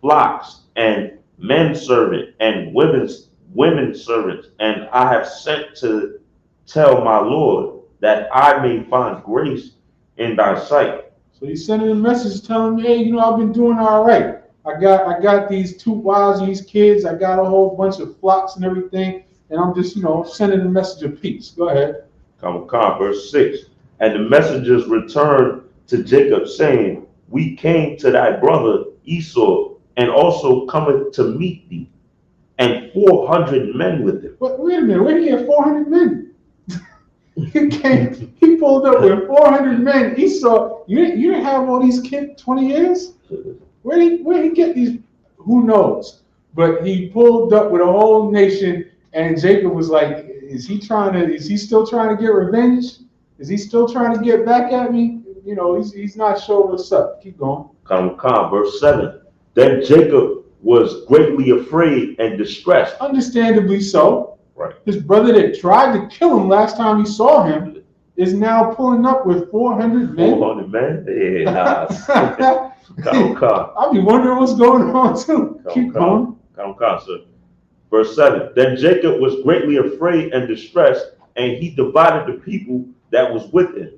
flocks, and men servant and women servants. And I have sent to tell my Lord that I may find grace in thy sight. So he's sending a message telling me, hey, I've been doing all right. I got these 2 wives and these kids. I got a whole bunch of flocks and everything. And I'm just, sending a message of peace. Go ahead. Come, verse 6. And the messengers returned to Jacob, saying, "We came to thy brother Esau, and also cometh to meet thee, and 400 men with him." But wait a minute, where did he have 400 men? He pulled up with 400 men. Esau, you didn't have all these kids 20 years? Where did he get these? Who knows? But he pulled up with a whole nation, and Jacob was like, is he still trying to get revenge? Is he still trying to get back at me? He's not sure what's up. Keep going. Come, verse 7. Then Jacob was greatly afraid and distressed. Understandably so. Right. His brother that tried to kill him last time he saw him is now pulling up with 400 men. 400 men? Yeah, nah. Come. I'll be wondering what's going on too. Keep going. Come, sir. Verse 7. Then Jacob was greatly afraid and distressed, and he divided the people that was with him,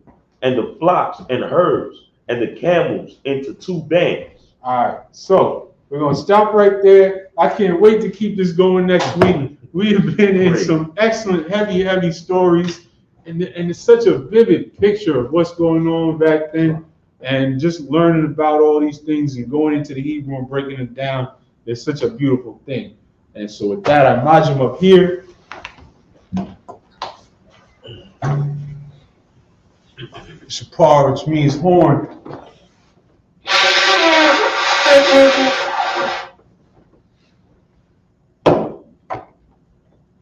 and the flocks and herds and the camels into 2 bands. All right, so we're going to stop right there. I can't wait to keep this going next week. We have been in some excellent, heavy stories, and it's such a vivid picture of what's going on back then, and just learning about all these things and going into the Hebrew and breaking it down. It's such a beautiful thing. And so with that, I nudge him up here. Shapar, which means horn.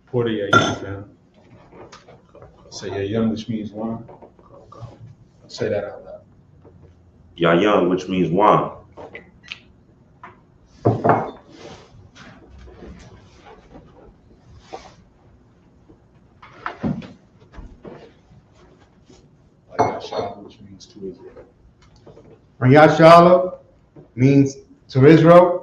Pour the yayam down. Say yayam, which means wine. Say that out loud. Yayam, which means wine. Which means to Israel. Yashala means to Israel.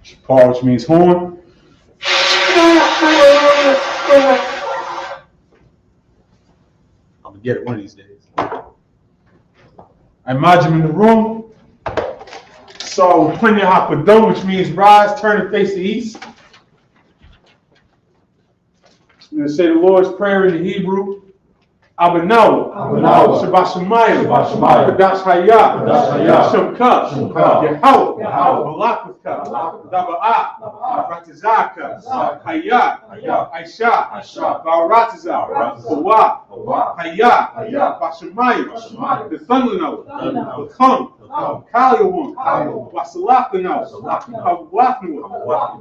Shapar, which means horn. I'm gonna get it one of these days. I imagine in the room. So plenty of hapadon, which means rise, turn and face the east. I'm going to say the Lord's Prayer in the Hebrew. Abanaw, Shabbat Shemayim, Kadash Hayah, Shemka, Yehau, Malakutah, Daba'ah, Ratizaka, Hayah, Aisha, Baratizah, Hawa, Hayah, Bashamayim, the Thundernote, the Come, Kaliawam, Wasalakano, Kawaknu,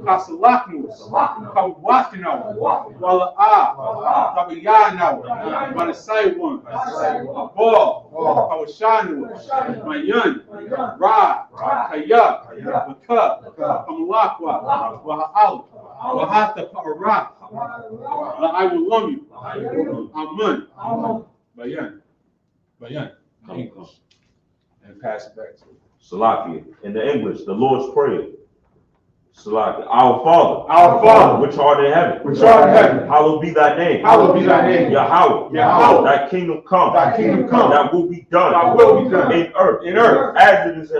Kasalaknu, Kawakno, Wala'a, Tabayano, Manasaiwan, Ball, Kawashanu, Mayan, Ra, Kaya, Baka, Kamalakwa, Waha'al, Wahata Parak, I will love you. Amen. Bayan. English. And pass it back to you. Salakia. In the English, the Lord's Prayer. Salakia. Our Father, which art in heaven, hallowed be thy name. Yahweh, thy kingdom come. That will be done. In earth. As it is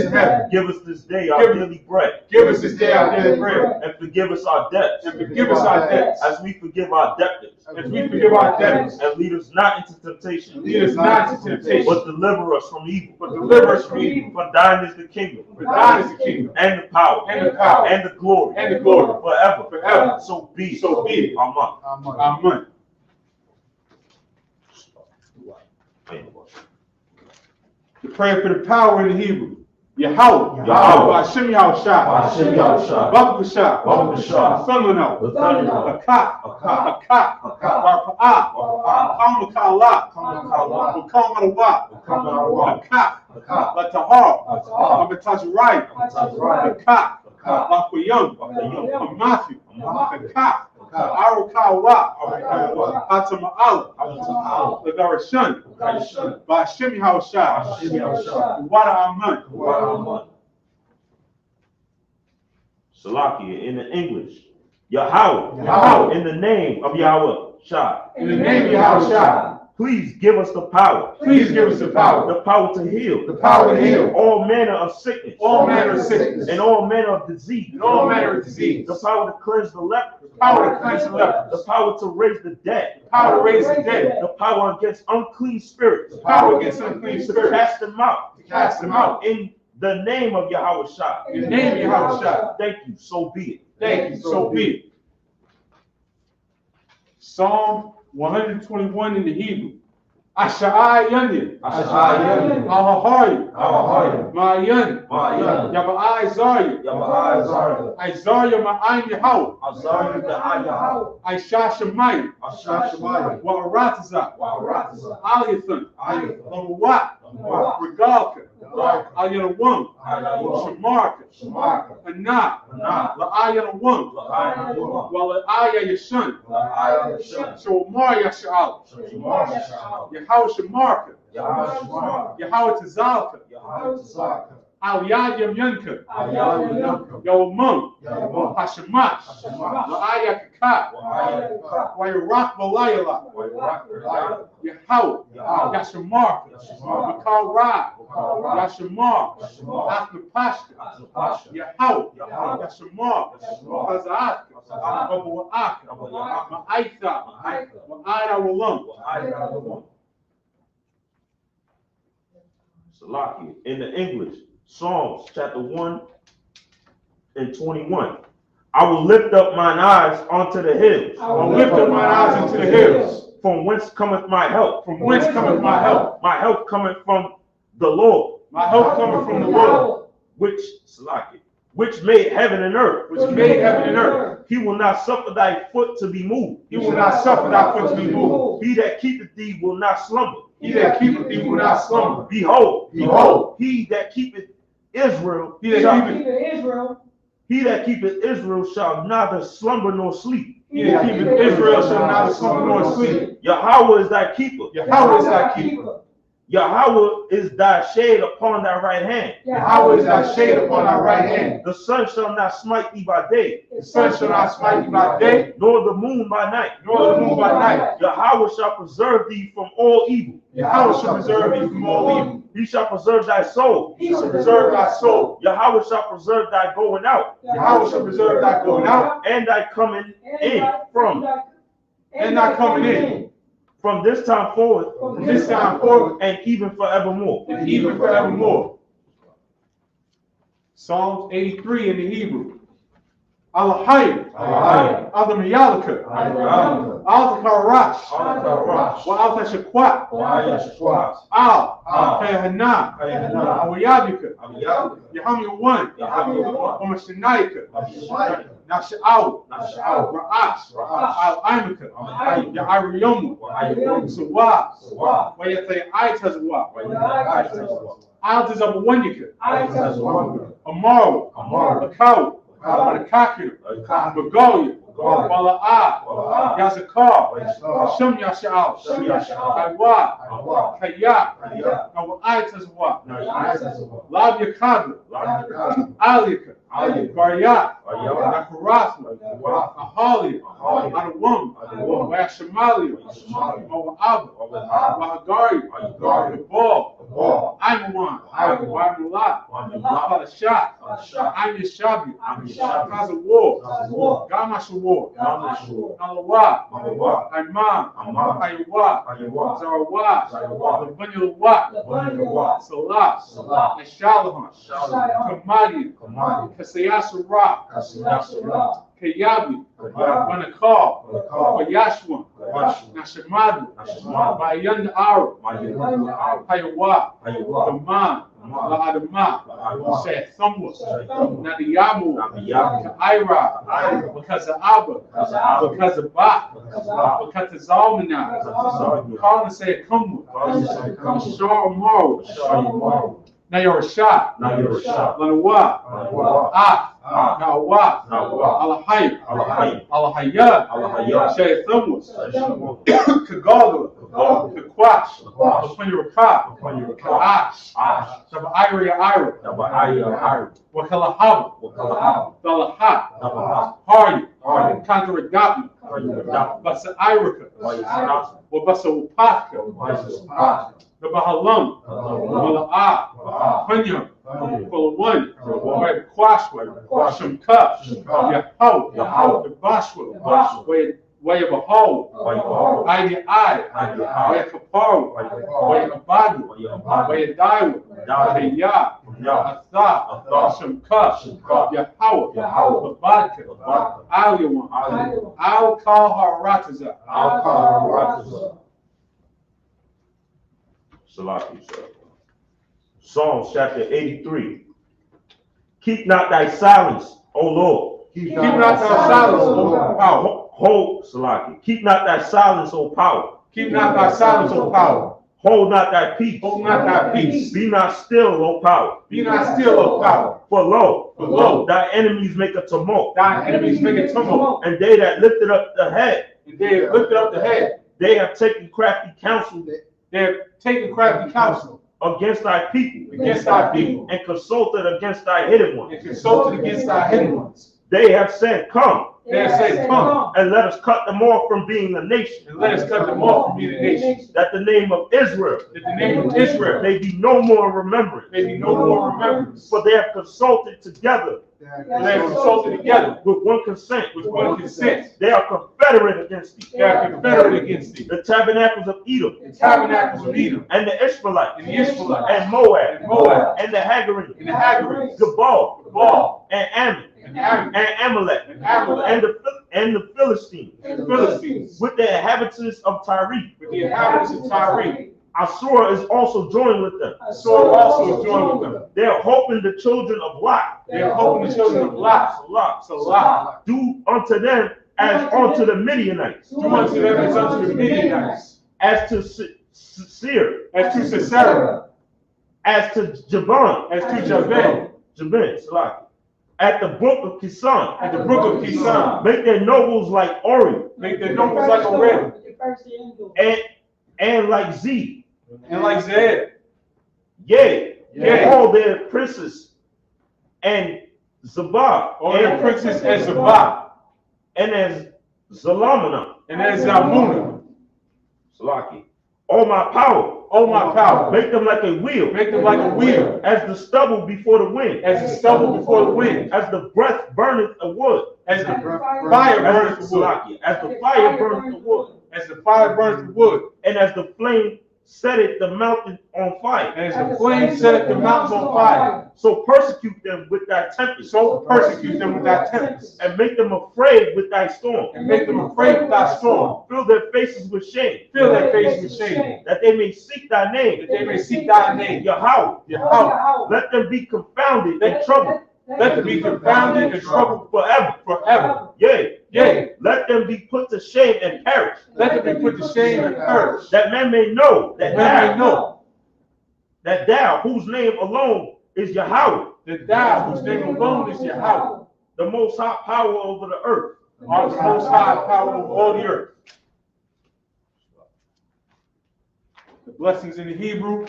in heaven. Give us this day our daily bread. And forgive us our debts. As we forgive our debtors. And lead us not into temptation. But deliver us from evil. For thine is the kingdom. And the power. And the glory. Forever. So be it. Amen. The prayer for the power in the Hebrew. Yahweh. Hashem Yahushua. Baruch Shah. Thundernote. Akak. Barpa'ah. Kamakala. Kamadawah. Akak. Latahar. Amatazrai. Akak. Bakuyam. Matthew. Akak. Arukawa. Atama'ala. Lagarashan. Ba'ashem Yahushua. Wada Aman. Salakia. In the English, Yahweh. In the name of Yahweh Shah. Please give us the power. The power to heal. All manner of sickness. And all manner of disease. The power to cleanse the leper. The power to raise the dead. The power against unclean spirits. To cast them out. In the name of Yahweh Shah. Thank you. So be it. Psalm 121 in the Hebrew. Asha'ai Yanyan. Ahahayu. Ma'ayan. Yaba'ai Zarya. Isaiah Ma'ayin Yahweh. Aisha Shemayim. Wa'aratazak. Aliyathan. Lawat. Regalka. Ayanawam. Shamarka. Anak. La'ayanawam. Wala'aya Yashan. Shomar Yasha'al. Yahweh Shamarka. Yahweh Tazalka. Aliyah Yamyanka. Yawamam. Hashemash. La'aya Kakat. Wayrak Balayala. Yahweh. Yashamarka. Makal Ra. Yashamar. Aknapashka. Yahweh. Yashamar. Kazaaka. Babu'aka. Ma'aitha. Ma'ara Walam. Salakia. In the English, Psalms chapter 1 and 21. I will lift up mine eyes unto the hills. From whence cometh my help? My help cometh from the Lord. Which made heaven and earth. He will not suffer thy foot to be moved. He that keepeth thee will not slumber. Behold, he that keepeth Israel, shall neither slumber nor sleep. Yahweh is thy keeper. Yahweh is thy shade upon thy right hand. The sun shall not smite thee by day. Nor the moon by night. Yahweh shall preserve thee from all evil. He shall preserve thy soul. Yahweh shall preserve thy going out. And thy coming in from this time forward, and even forevermore. Psalms 83 in the Hebrew. Al-Hayy, Al-Miyalika, Al-Karash, Wa Al-Tashakwat, Al-Kahana, Al-Yabika, Yahami One, Umashinaika, Nasha'aw, Ra'as, Al-Aimika, Ya'ariyum, Sawa, Wayatay Aitazwa, Al-Tazabawanyika, Amaro, Akau, Akakir, Bagoya, Bala'ah, Yazakar, Shum Yasha'al, Aywa, Kayak, Aitazwa, Lab Yakada, Alika, Baryat, Nakarath, Ahali, Adawum, Washamalia, Awab, Wahagari, Gabal, Imawan, Wamilat, Palashat, Amishabi, Kazawar, Gamashawar, Alawa, Imam, Aywa, Zarawat, Labunyawat, Salah, Shalahan, Kamadi, Kasayasara, Kayabi, Banakal, Bayashwan, Nashamadu, Bayanda Ara, Hayawa, Daman, La'adama, Shay Thumwa, Nadiyamu, Ira, because of Abba, because of Ba, because of Zalmana, Carlin said, Come, Shar Maro. Now you're a shot. Lanawa. Nawa. Alahayy. Alahayya. Shay Thumwa. Kagala. Kakwash. Lapunyuraka. Kaash. Ira. Wakalahaba. Dalahat. Hardy. Kandaragapna. Basa Iraka. Wabasa Wapatka. The Bahalam, Mala'ah, Punya, Pulawan, Quashwa, Shumka, Yahoo, the Bashwa, Way of a hole, Aya Way of Kaparo, Way of Abadu, Way of Daiwa, Kaya, Atha, Shumka, Yahoo, the Badka, Aliyawan, Al Kal Harataza. Salaki, sir. Psalms chapter 83. Keep not thy silence, O Lord. Keep not thy silence, O power. Hold, Salaki. Keep not thy silence, O power. Keep not thy silence, O power. Hold not thy peace. Hold not thy peace. Be not still, O power. Be not still, O power. For lo, thy enemies make a tumult. Thy enemies make a tumult. And they that lifted up the head. And they have lifted up the head. They have taken crafty counsel. They have taken crafty counsel against thy people. Against thy people. And consulted against thy hidden ones. And consulted against thy hidden ones. They have said, Come. They have said, Come. And let us cut them off from being a nation. And let us cut them off from being a nation. That the name of Israel. That the name of Israel. May be no more remembered. May be no more remembrance. For they have consulted together. They have consulted together. With one consent. With one consent. They are confederate against thee. They are confederate against thee. The tabernacles of Edom. The tabernacles of Edom. And the Ishmaelites. And the Ishmaelites. And Moab. And Moab. And the Hagarites. And the Hagarites. Gabal. Gabal. And Ammon. And Amalek. And the Philistines. And the Philistines. With the inhabitants of Tyre. With the inhabitants of Tyre. Assur is also joined with them. Assur also is joined with them. They are hoping the children of Lot. They are hoping the children of Lot. Salah. Do unto them as unto the Midianites. Do unto them as unto the Midianites. As to Seir. As to Sisera. As to Javan. As to Javan. Salah. At the brook of Kisan. At the brook of Kisan. Make their nobles like Ori. Make their nobles like Ori. And like Z. And like Zed. Yea. All their princes and Zabah. All their princes and Zabah. And as Zalamana. And as Zalmunna. Salaki. Oh my power. Oh my power. Make them like a wheel. Make them like a wheel. As the stubble before the wind. As the stubble before the wind. As the breath burneth a wood. As the fire burns the wood. As the fire burns the wood. As the fire burns the wood. And as the flame set it the mountain on fire. As the flame set the mountains on fire. So persecute them with thy tempest. So persecute them with thy tempest. And make them afraid with thy storm. And make them afraid with thy storm. Fill their faces with shame. Fill their face with shame. That they may seek thy name. That they may seek thy name. Yahweh. Yahweh. Let them be confounded and troubled. Let them be confounded and troubled forever. forever. Yea. Yea. Let them be put to shame and perish. Let them be put to shame and perish. That men may know that men may know that thou, whose name alone is Yahweh, that thou, whose name alone is Yahweh, the most high power over the earth, art the most high power over all the earth. The blessings in the Hebrew,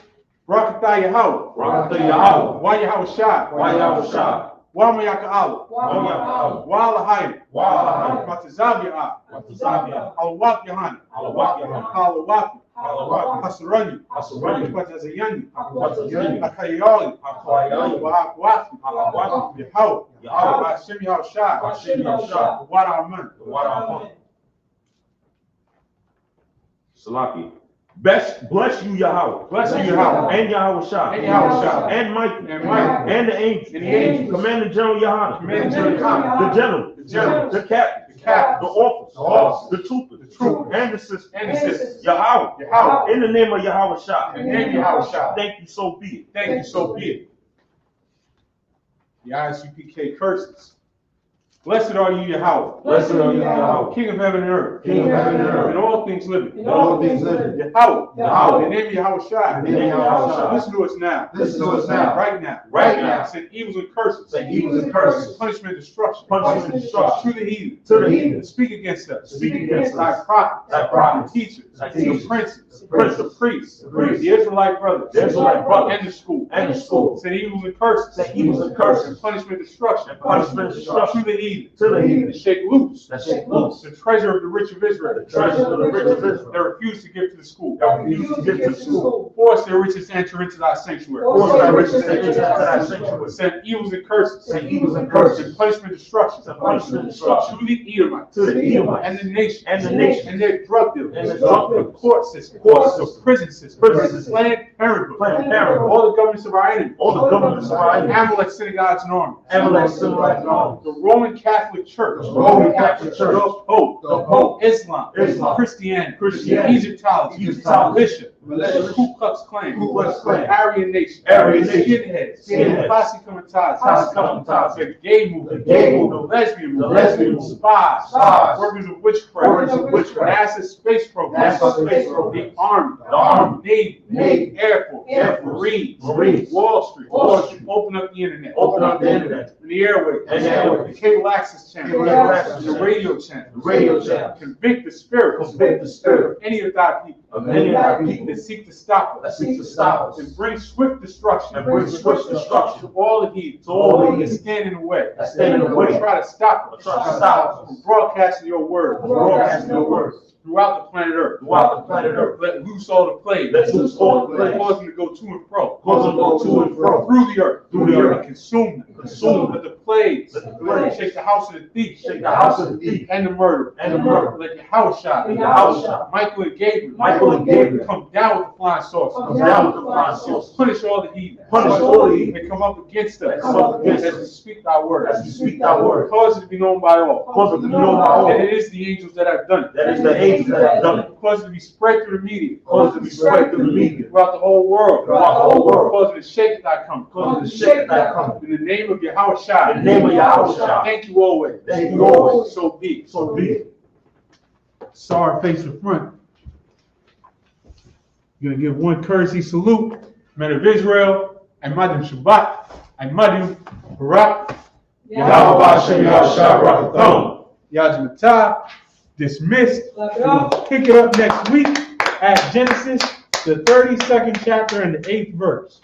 Barakatah Yahweh. Barakatah Yahweh. Why Yahweh Shai. Why Yahweh Shai. Why Mayaka Allah. Why Lahayim. Why Matazavia. Matazavia. Alawak Yahan. Alawak Yahan. Alawak. Alawak. Hasarani. Hasarani. Patazayani. Patazayani. Akayali. Akayali. Wahakwati. Wahakwati. Yahweh. Yahweh. Hashem Yahweh Shai. Hashem Yahweh Shai. Wada Aman. Wada Aman. Salaki. Bless you, Yahweh. Bless you, Yahweh. And Yahweh Shai. And Yahweh Shai. And Michael. And Michael. And the angels. And the angels. Commander General Yohanan. Commander General Yohanan. The general. The general. The captain. The captain. The officer. The officer. The trooper. The trooper. And the sister. And the sisters. Yahweh. Yahweh. In the name of Yahweh Shai. In the name of Yahweh Shai. Thank you, so be it. Thank you, so be it. The Isupk curses. Blessed are you, Yahweh. Blessed are you, Yahweh. King of heaven and earth. King of heaven and earth. And all things living. And all things living. Yahweh. Yahweh. In the name of Yahweh Shai. In the name of Yahweh Shai. Listen to us now. Listen to us now. Right now. Right now. Send evils and curses. Send evils and curses. Punishment and destruction. Punishment and destruction. To the heathen. To the heathen. Speak against us. Speak against Thy us. prophets. Thy prophets. The teachers. Thy The teachers. princes. The princes. The priests. The priests. The Israelite brothers. The Israelite brothers. And the school. And the school. Send evils and curses. Send evils and curses. And punishment and destruction. And punishment and destruction. To the heathen. To the heathen. And shake loose. That shake loose. The treasure of the rich of Israel. The treasure of the rich of Israel. That refuse to give to the school. That refuse to give to the school. Force their riches to enter into thy sanctuary. Force thy riches to enter into thy sanctuary. Send evils and curses. Send evils and curses. And punishment and destruction. And punishment and destruction. To the Edomites. To the Edomites. And the nation. And the nation. And their drug dealers. And the drug dealers. The court system. Court system. The prison system. Prison system. Planned Parenthood. Planned Parenthood. All the governments of our enemies. All the governments of our enemies. Amalek synagogues and armies. Amalek synagogues and armies. The Roman Catholic Church. The Roman Catholic Church. The Pope. The Pope. Islam. Islam. Christianity. Christianity. Egyptology. Egyptology. Militia. Militia. Ku Klux Klan. Ku Klux Klan. Aryan Nation. Aryan Nation. Skinheads. Skinheads. Posse Comitatus. Posse Comitatus. The gay movement. The gay movement. The lesbian movement. The lesbian movement. Spies. Spies. Workers of witchcraft. Workers of witchcraft. NASA space program. NASA space program. The Army. The Army. Navy. Air Force. Air Force. Marines. Wall Street. Wall Street. Open up the internet. Open up the internet. And the airwaves. And the airwaves. The cable access channel. Cable access And the channel. radio channel. The radio channel. Convict the spirits. Convict the spirit of any of thy people. of any of our people that seek to stop that us. seek to stop us. And bring swift destruction. And bring swift destruction to all the heathen. To all the that heathen. stand in the way. That stand in the way. Try to stop us. Try to stop us. From broadcasting your word. From broadcasting your word. Throughout the planet Earth. Throughout the planet Earth. Let loose all the plagues. Let loose all the plagues. Cause them to go to and fro. Cause them to go to and fro. Through the earth. Through the earth. And consume them. Consume them. Let the plagues. Let the plagues. Shake the house of the thief. Shake the house of the thief. And the murderer. And the murderer. Let your house shine. Let your house shine. Michael and Gabriel. Michael and Gabriel. Come down with the flying saucers. Come down with the flying saucers. Punish all the heathen. Punish all the heathen. They come up against us. They come up against as us. we speak thy word. As we speak thy word. Cause it to be known by all. Cause it to be known by all. And it is the angels that have done it. That is the angels that have done it. Cause it to be spread through the media. Cause it to be spread through the media. Throughout the whole world. Throughout the whole world. Cause it to shake thy coming. Cause it to shake thy coming. In the name of Yahweh Shai. In the name of Yahweh Shai. Thank you always. Thank you always. So be it. So be it. Sorry, face the front. You're gonna give one courtesy salute, men of Israel, and Madim Shabbat, and Madim Barak, Yahweh Hashem Yahshua Rakathon. Yajmatah, dismissed. We'll pick it up next week at Genesis, the 32nd chapter and the 8th verse.